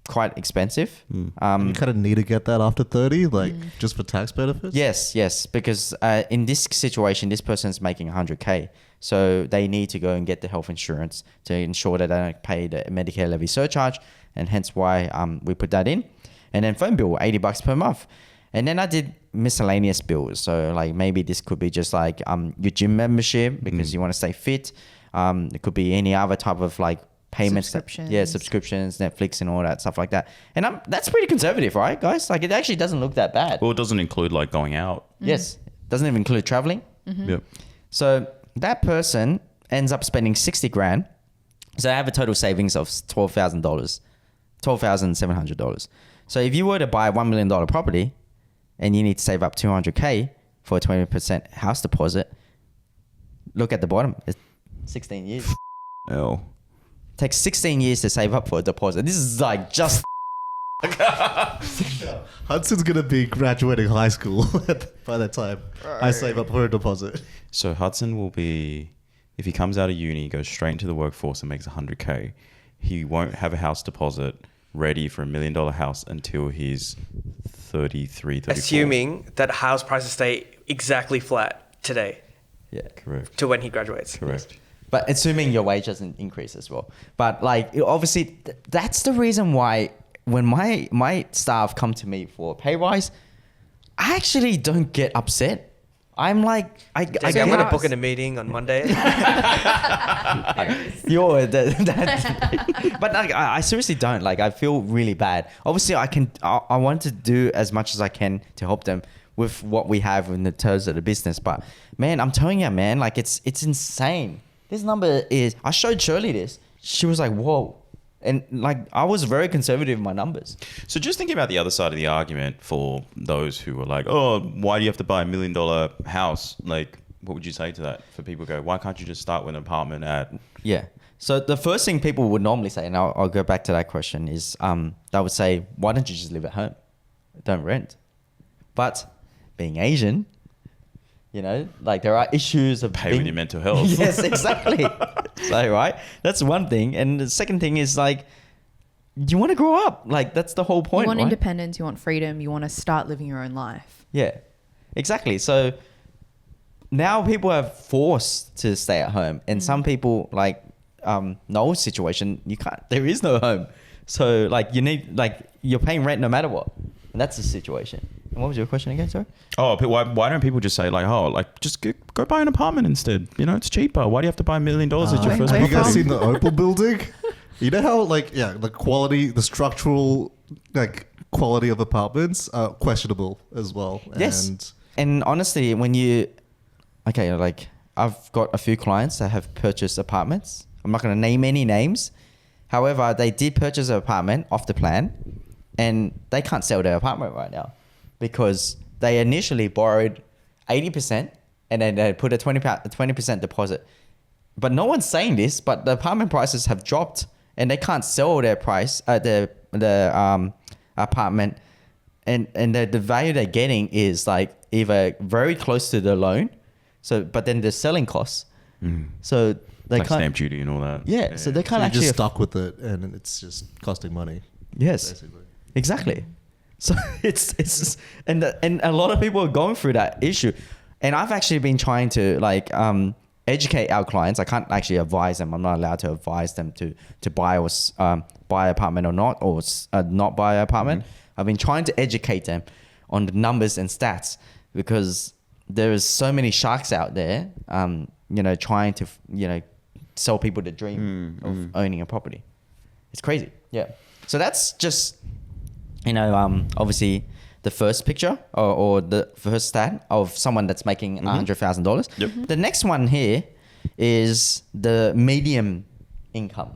A: quite expensive.
I: You kind of need to get that after 30, like just for tax benefits.
A: Yes, because in this situation, this person's making 100K, so they need to go and get the health insurance to ensure that they don't pay the Medicare levy surcharge, and hence why we put that in. And then phone bill, $80 per month. And then I did miscellaneous bills, so like maybe this could be just like your gym membership because you want to stay fit. It could be any other type of like payments, subscriptions, Netflix and all that stuff like that. And that's pretty conservative, right, guys? Like it actually doesn't look that bad.
H: Well, it doesn't include like going out.
A: Yes, doesn't even include traveling.
H: Yep.
A: So that person ends up spending 60 grand. So I have a total savings of $12,000, $12,700. So if you were to buy a $1 million property and you need to save up 200K for a 20% house deposit, look at the bottom. It's 16 years.
H: Oh.
A: Takes 16 years to save up for a deposit. This is like just
I: Hudson's gonna be graduating high school by that time. I save up for a deposit.
H: So Hudson will be, if he comes out of uni, goes straight into the workforce and makes 100K, he won't have a house deposit ready for $1 million house until he's 33, 34.
K: Assuming that house prices stay exactly flat today
A: yeah.
H: Correct.
K: to when he graduates.
H: Correct.
A: But assuming your wage doesn't increase as well. But like, obviously, that's the reason why when my staff come to me for a pay rise, I actually don't get upset. I'm like, I
K: I'm going to book in a meeting on Monday.
A: but like, I seriously don't. Like, I feel really bad. Obviously, I want to do as much as I can to help them with what we have in the terms of the business. But man, I'm telling you, man, like it's insane. This number is, I showed Shirley this. She was like, whoa. And like, I was very conservative in my numbers.
H: So just thinking about the other side of the argument for those who were like, oh, why do you have to buy $1 million house? Like, what would you say to that? For people go, why can't you just start with an apartment at...
A: Yeah. So the first thing people would normally say, and I'll go back to that question, is they would say, why don't you just live at home? Don't rent. But being Asian, you know, like there are issues of
H: Pay with your mental health.
A: Yes, exactly. So, right, that's one thing. And the second thing is like, you want to grow up. Like, that's the whole point,
J: You want
A: right?
J: independence, you want freedom, you want to start living your own life.
A: Yeah, exactly. So now people are forced to stay at home. And some people, like Noel's situation, you can't, there is no home. So like you need, like you're paying rent no matter what. And that's the situation. And what was your question again, sorry?
H: Oh, but why don't people just say like, oh, like just go buy an apartment instead? You know, it's cheaper. Why do you have to buy $1 million as your first
I: Have you guys
H: property?
I: seen the Opal building? You know how like, yeah, the quality, the structural like quality of apartments are questionable as well.
A: Yes.
I: And
A: And honestly, when you, okay, like I've got a few clients that have purchased apartments. I'm not going to name any names. However, they did purchase an apartment off the plan, and they can't sell their apartment right now because they initially borrowed 80% and then they put a 20% deposit. But no one's saying this, but the apartment prices have dropped and they can't sell their apartment, and the value they're getting is like either very close to the loan, but then the selling costs. So they
H: like
A: can't
H: stamp duty and all that.
A: Yeah, so they can't
I: You're
A: actually
I: just stuck with it, and it's just costing money.
A: Yes,
I: basically.
A: exactly. So it's and a lot of people are going through that issue, and I've actually been trying to educate our clients. I can't actually advise them. I'm not allowed to advise them to buy or buy an apartment or not buy an apartment. I've been trying to educate them on the numbers and stats because there is so many sharks out there, trying to sell people the dream of owning a property. It's crazy. Yeah. So that's just obviously the first picture or the first stat of someone that's making $100,000.
H: Yep.
A: The next one here is the medium income.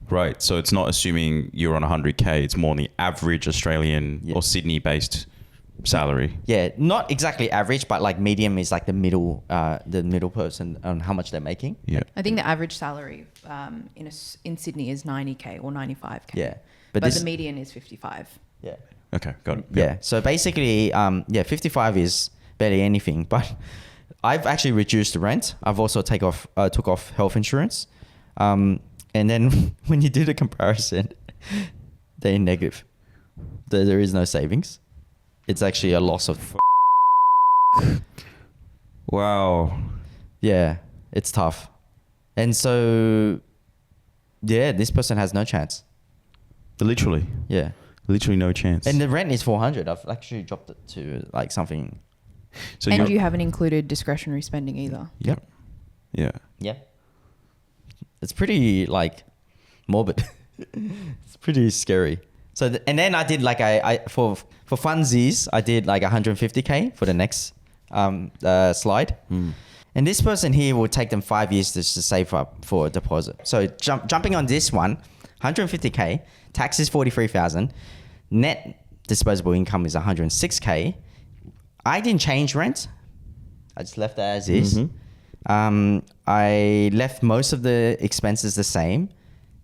H: Right. So it's not assuming you're on 100K. It's more on the average Australian or Sydney-based salary.
A: Yeah, not exactly average, but like medium is like the middle person on how much they're making.
H: Yeah.
J: I think the average salary in Sydney is 90K or 95K.
A: Yeah.
J: But the median is 55.
A: Yeah.
H: Okay, got it.
A: Yeah. So basically, 55 is barely anything. But I've actually reduced the rent. I've also took off health insurance, and then when you do the comparison, they're negative. There is no savings. It's actually a loss of.
H: Wow.
A: Yeah, it's tough, and so this person has no chance.
H: Literally.
A: Yeah.
H: Literally no chance.
A: And the rent is 400. I've actually dropped it to like something.
J: So you haven't included discretionary spending either.
A: Yep.
H: Yeah.
A: Yeah. It's pretty like morbid. It's pretty scary. So and then I did like for funsies I did like 150K for the next slide. And this person here will take them 5 years to save up for a deposit. So jumping on this one, 150K, tax is 43,000, net disposable income is 106K. I didn't change rent. I just left it as is. I left most of the expenses the same.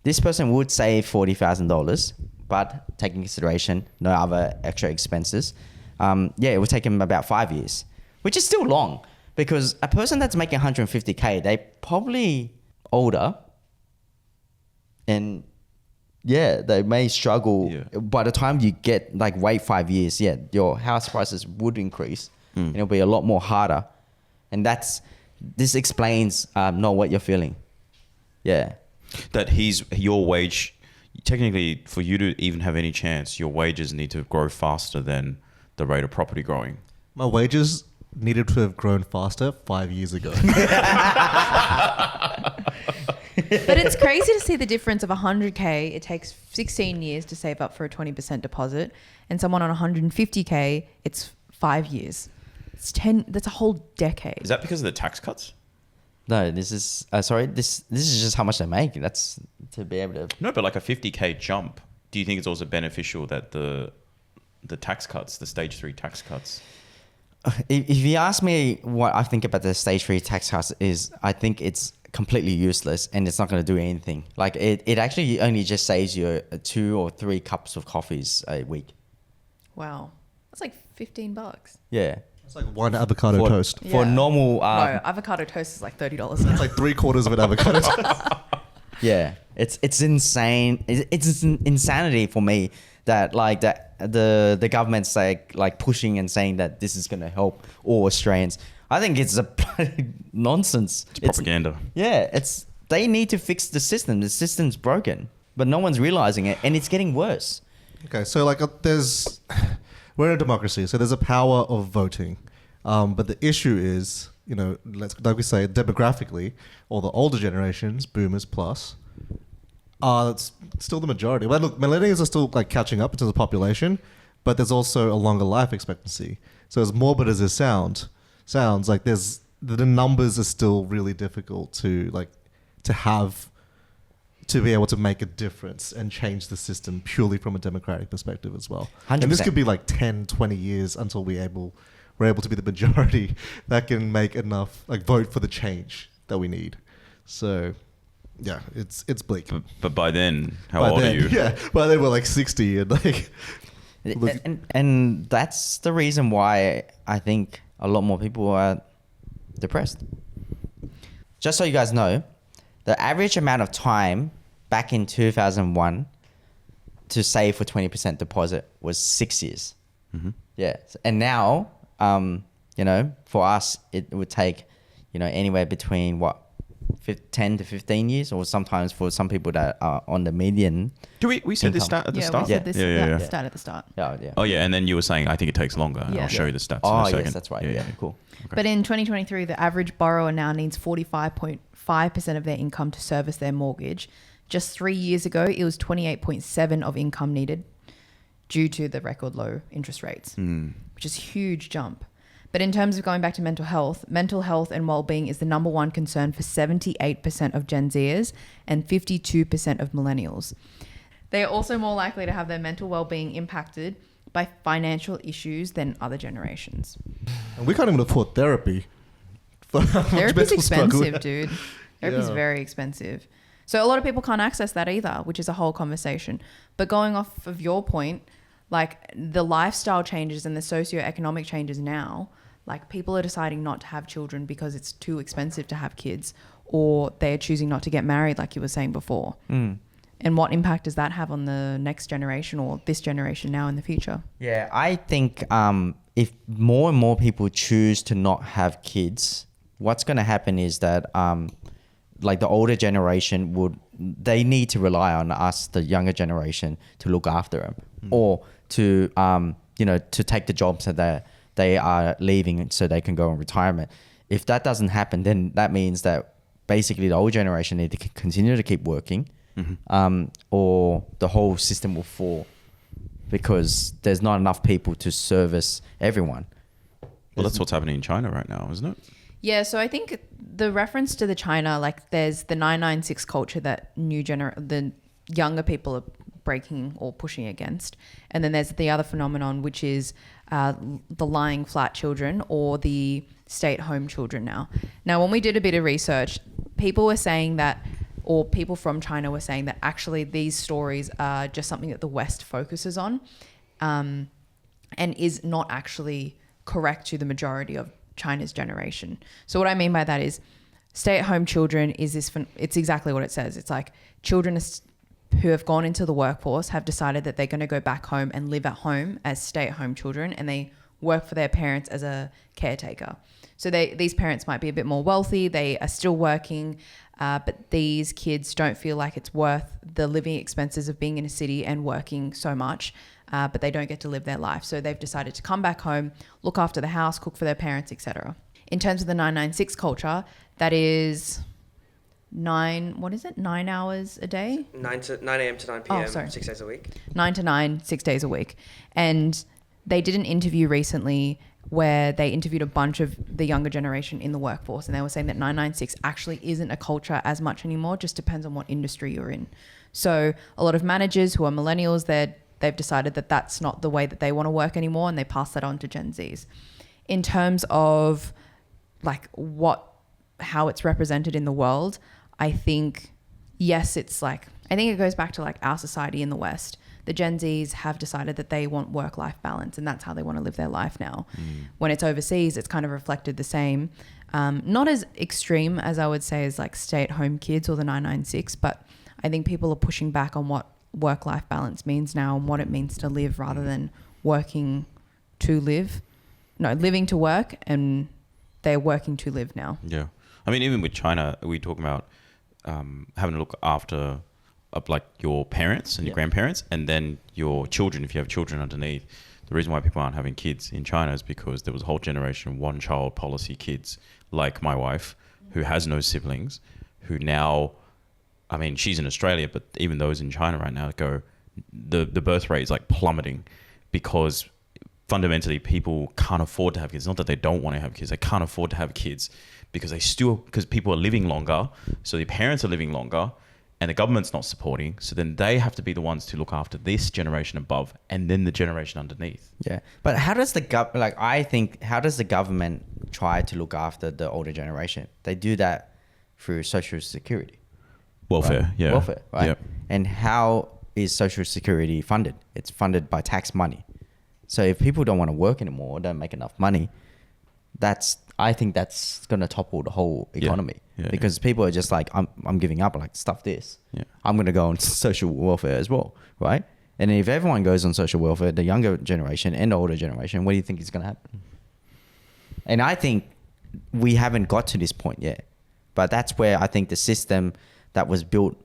A: This person would save $40,000, but taking consideration no other extra expenses, it would take him about 5 years, which is still long because a person that's making 150K, they probably older, and they may struggle. By the time you wait 5 years, your house prices would increase and it'll be a lot more harder. And this explains not what you're feeling. Yeah.
H: That your wage, technically for you to even have any chance, your wages need to grow faster than the rate of property growing.
I: My wages needed to have grown faster 5 years ago.
J: But it's crazy to see the difference of 100K. It takes 16 years to save up for a 20% deposit, and someone on 150K, it's 5 years. It's 10. That's a whole decade.
H: Is that because of the tax cuts?
A: No, this is This is just how much they make. That's to be able to.
H: No, but like a 50K jump. Do you think it's also beneficial that the tax cuts, the stage 3 tax cuts?
A: If you ask me what I think about the stage 3 tax cuts is, I think it's completely useless and it's not going to do anything. Like it actually only just saves you 2 or 3 cups of coffees a week.
J: Wow, that's like $15.
A: Yeah,
I: it's like one avocado toast
A: for normal.
J: No, avocado toast is like $30.
I: It's like 3/4 of an avocado toast.
A: Yeah, it's insane. It's insanity for me that the government's like pushing and saying that this is going to help all Australians. I think it's a bloody nonsense.
H: It's propaganda.
A: They need to fix the system. The system's broken, but no one's realizing it, and it's getting worse.
I: Okay, so we're in a democracy, so there's a power of voting, but the issue is, like we say, demographically, all the older generations, boomers plus, it's still the majority. Well, look, millennials are still catching up in terms of population, but there's also a longer life expectancy. So as morbid as this sounds like there's the numbers are still really difficult to be able to make a difference and change the system purely from a democratic perspective as well.
A: 100%.
I: And this could be like 10, 20 years until we're able to be the majority that can make enough, like vote for the change that we need. So yeah, it's bleak.
H: But by then, how old are you?
I: Yeah, by then we're like 60 and like...
A: And that's the reason why I think a lot more people are depressed. Just so you guys know, the average amount of time back in 2001 to save for 20% deposit was 6 years.
H: Mm-hmm.
A: Yeah. And now, for us, it would take, anywhere between 10 to 15 years, or sometimes for some people that are on the median.
H: Do we said this
A: income.
H: stat at the
J: Yeah,
H: start?
J: we said this
H: Yeah.
J: start at the start.
A: Yeah.
H: Oh yeah, and then you were saying I think it takes longer. And
J: Yeah.
H: I'll show you the stats in
A: Oh,
H: a second.
A: yes, that's right. Yeah, cool.
H: Okay.
J: But in 2023, the average borrower now needs 45.5% of their income to service their mortgage. Just 3 years ago, it was 28.7% of income needed due to the record low interest rates, which is a huge jump. But in terms of going back to mental health and well-being is the number one concern for 78% of Gen Zers and 52% of millennials. They are also more likely to have their mental well-being impacted by financial issues than other generations.
I: And we can't even afford therapy.
J: Therapy's expensive, dude. Therapy's
I: Yeah.
J: very expensive. So a lot of people can't access that either, which is a whole conversation. But going off of your point, like the lifestyle changes and the socioeconomic changes now, like people are deciding not to have children because it's too expensive to have kids, or they're choosing not to get married, like you were saying before. And what impact does that have on the next generation or this generation now in the future?
A: Yeah, I think if more and more people choose to not have kids, what's going to happen is that like the older generation they need to rely on us, the younger generation, to look after them or to, to take the jobs that they are leaving so they can go on retirement. If that doesn't happen, then that means that basically the old generation need to continue to keep working, or the whole system will fall because there's not enough people to service everyone.
H: Well, that's what's happening in China right now, isn't it?
J: Yeah, so I think the reference to the China, like there's the 996 culture that the younger people are breaking or pushing against. And then there's the other phenomenon, which is the lying flat children or the stay-at-home children now. Now, when we did a bit of research, people were saying that, or people from China were saying that actually these stories are just something that the West focuses on, and is not actually correct to the majority of China's generation. So what I mean by that is stay-at-home children is it's exactly what it says. It's like children who have gone into the workforce have decided that they're going to go back home and live at home as stay-at-home children, and they work for their parents as a caretaker. So these parents might be a bit more wealthy, they are still working, but these kids don't feel like it's worth the living expenses of being in a city and working so much, but they don't get to live their life. So they've decided to come back home, look after the house, cook for their parents, etc. In terms of the 996 culture, that is 9 hours a day?
K: 9 a.m. to 9 p.m.
J: Oh, sorry.
K: 6 days a week.
J: 9 to 9, 6 days a week. And they did an interview recently where they interviewed a bunch of the younger generation in the workforce, and they were saying that 996 actually isn't a culture as much anymore, just depends on what industry you're in. So a lot of managers who are millennials, they've decided that that's not the way that they want to work anymore, and they pass that on to Gen Zs. In terms of like how it's represented in the world, I think, yes, I think it goes back to like our society in the West. The Gen Zs have decided that they want work-life balance, and that's how they want to live their life now. When it's overseas, it's kind of reflected the same. Not as extreme as I would say as like stay-at-home kids or the 996, but I think people are pushing back on what work-life balance means now and what it means to live rather than working to live. No, living to work, and they're working to live now.
H: Yeah. I mean, even with China, we talk about having to look after like your parents and your grandparents, and then your children, if you have children underneath. The reason why people aren't having kids in China is because there was a whole generation of one-child policy kids, like my wife, who has no siblings, who now, I mean, she's in Australia, but even those in China right now the birth rate is like plummeting because fundamentally people can't afford to have kids. Not that they don't want to have kids, they can't afford to have kids. because people are living longer, so their parents are living longer, and the government's not supporting. So then they have to be the ones to look after this generation above and then the generation underneath.
A: Yeah, but how does how does the government try to look after the older generation? They do that through Social Security.
H: Welfare,
A: right?
H: yeah.
A: Welfare, right?
H: Yep.
A: And how is Social Security funded? It's funded by tax money. So if people don't want to work anymore, don't make enough money, I think that's going to topple the whole economy.
H: Yeah,
A: because people are just like, I'm giving up, like, stuff this.
H: Yeah.
A: I'm going to go on social welfare as well, right? And if everyone goes on social welfare, the younger generation and the older generation, what do you think is going to happen? And I think we haven't got to this point yet. But that's where I think the system that was built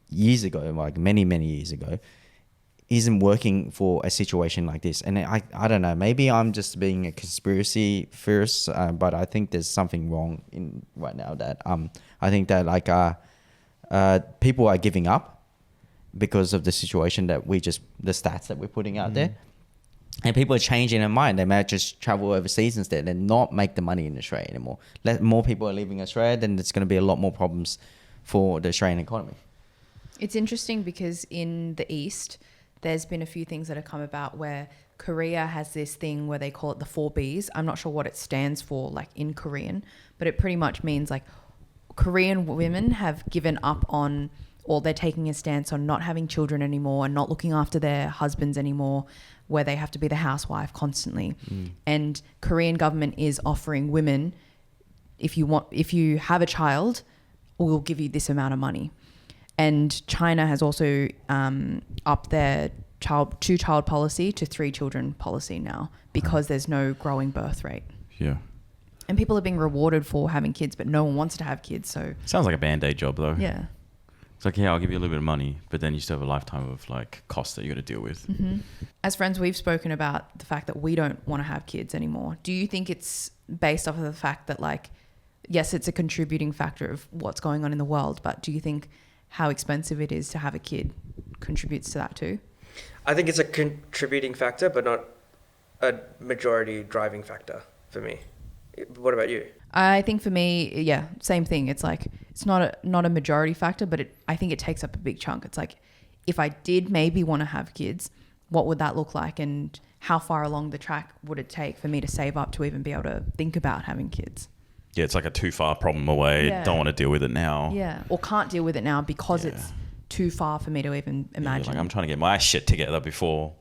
A: years ago, like many, many years ago, isn't working for a situation like this. And I don't know, maybe I'm just being a conspiracy theorist, but I think there's something wrong in right now that I think that like people are giving up because of the situation that the stats that we're putting out there. And people are changing their mind. They might just travel overseas instead and not make the money in Australia anymore. More people are leaving Australia, then there's going to be a lot more problems for the Australian economy.
J: It's interesting because in the East, there's been a few things that have come about where Korea has this thing where they call it the 4Bs. I'm not sure what it stands for, like in Korean, but it pretty much means like Korean women have given up on, or they're taking a stance on not having children anymore and not looking after their husbands anymore, where they have to be the housewife constantly. And Korean government is offering women, if you have a child, we'll give you this amount of money. And China has also upped their two-child policy to 3-children policy now because there's no growing birth rate.
H: Yeah.
J: And people are being rewarded for having kids, but no one wants to have kids. So
H: Sounds like a Band-Aid job, though.
J: yeah.
H: It's like, yeah, I'll give you a little bit of money, but then you still have a lifetime of like costs that you got to deal with.
J: As friends, we've spoken about the fact that we don't want to have kids anymore. Do you think it's based off of the fact that, like, yes, it's a contributing factor of what's going on in the world, but do you think how expensive it is to have a kid contributes to that too?
K: I think it's a contributing factor, but not a majority driving factor for me. What about you?
J: I think for me, yeah, same thing. It's like, it's not a majority factor, but I think it takes up a big chunk. It's like, if I did maybe want to have kids, what would that look like? And how far along the track would it take for me to save up to even be able to think about having kids?
H: Yeah, it's like a too far problem away.
J: Yeah.
H: Don't want to deal with it now.
J: Yeah. Or can't deal with it now because it's too far for me to even imagine.
H: Like, I'm trying to get my shit together before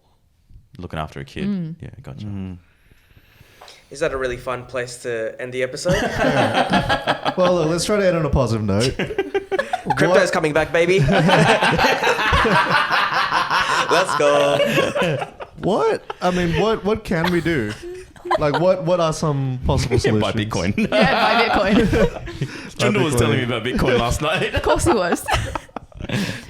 H: looking after a kid. Yeah, gotcha.
K: Is that a really fun place to end the episode?
I: Well, look, let's try to end on a positive note.
K: Crypto's coming back, baby. Let's go.
I: What? I mean, what can we do? Like, what are some possible solutions?
H: Buy Bitcoin.
J: Yeah, buy Bitcoin.
H: Junda was telling me about Bitcoin last night.
J: Of course he was.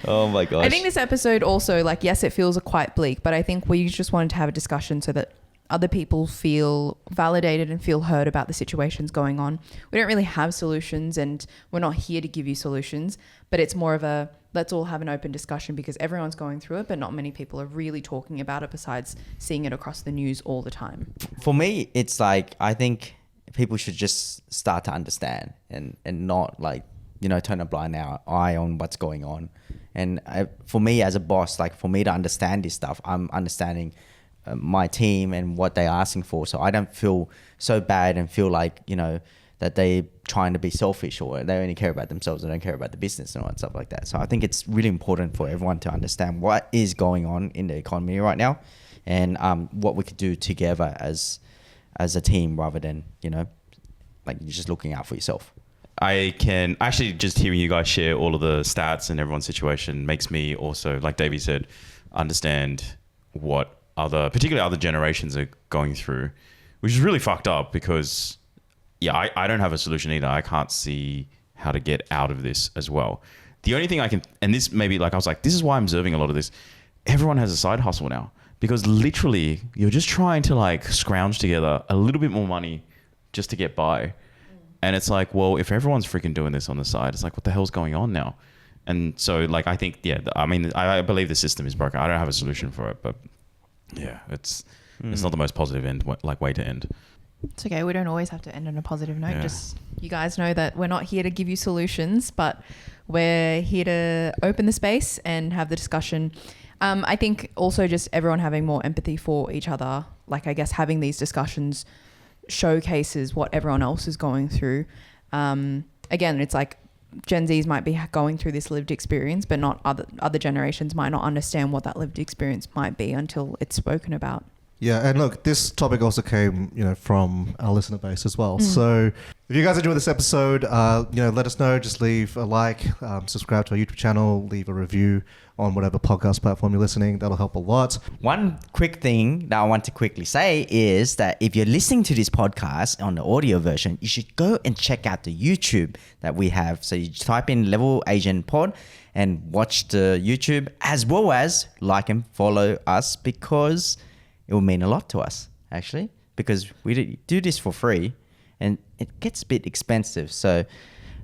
A: Oh my gosh.
J: I think this episode also, like, yes, it feels quite bleak, but I think we just wanted to have a discussion so that other people feel validated and feel heard about the situations going on. We don't really have solutions, and we're not here to give you solutions, but it's more of a let's all have an open discussion because everyone's going through it, but not many people are really talking about it besides seeing it across the news all the time.
A: For me, it's like, I think people should just start to understand and not, like, you know, turn a blind eye on what's going on. And for me as a boss, like, for me to understand this stuff, I'm understanding my team and what they're asking for. So I don't feel so bad and feel like, you know, that they're trying to be selfish or they only care about themselves and don't care about the business and all that stuff like that. So I think it's really important for everyone to understand what is going on in the economy right now and what we could do together as a team rather than, you know, like, you're just looking out for yourself.
H: I can actually, just hearing you guys share all of the stats and everyone's situation makes me also, like Davie said, understand what particularly other generations are going through, which is really fucked up because, yeah, I don't have a solution either. I can't see how to get out of this as well. The only thing I can, and this maybe, like, I was like, this is why I'm observing a lot of this. Everyone has a side hustle now because literally you're just trying to, like, scrounge together a little bit more money just to get by. And it's like, well, if everyone's freaking doing this on the side, it's like, what the hell's going on now? And so, like, I think, yeah, I mean, I believe the system is broken. I don't have a solution for it, but yeah, it's not the most positive way to end.
J: It's okay. We don't always have to end on a positive note.
H: Yeah.
J: Just you guys know that we're not here to give you solutions, but we're here to open the space and have the discussion. I think also just everyone having more empathy for each other. Like, I guess having these discussions showcases what everyone else is going through. Again, it's like Gen Zs might be going through this lived experience, but not other generations might not understand what that lived experience might be until it's spoken about.
I: Yeah, and look, this topic also came, from our listener base as well. So if you guys enjoyed this episode, let us know. Just leave a like, subscribe to our YouTube channel, leave a review on whatever podcast platform you're listening. That'll help a lot.
A: One quick thing that I want to quickly say is that if you're listening to this podcast on the audio version, you should go and check out the YouTube that we have. So you type in Level Asian Pod and watch the YouTube, as well as like and follow us, because it will mean a lot to us, actually, because we do this for free and it gets a bit expensive. So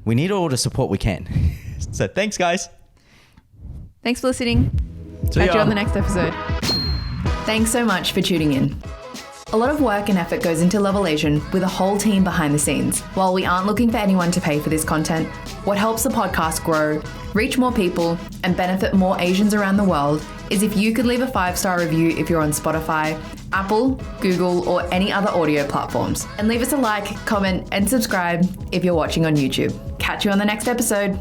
A: we need all the support we can. So thanks, guys.
J: Thanks for listening. Catch you on the next episode. Thanks so much for tuning in. A lot of work and effort goes into Level Asian with a whole team behind the scenes. While we aren't looking for anyone to pay for this content, what helps the podcast grow, reach more people, and benefit more Asians around the world is if you could leave a 5-star review if you're on Spotify, Apple, Google, or any other audio platforms. And leave us a like, comment, and subscribe if you're watching on YouTube. Catch you on the next episode.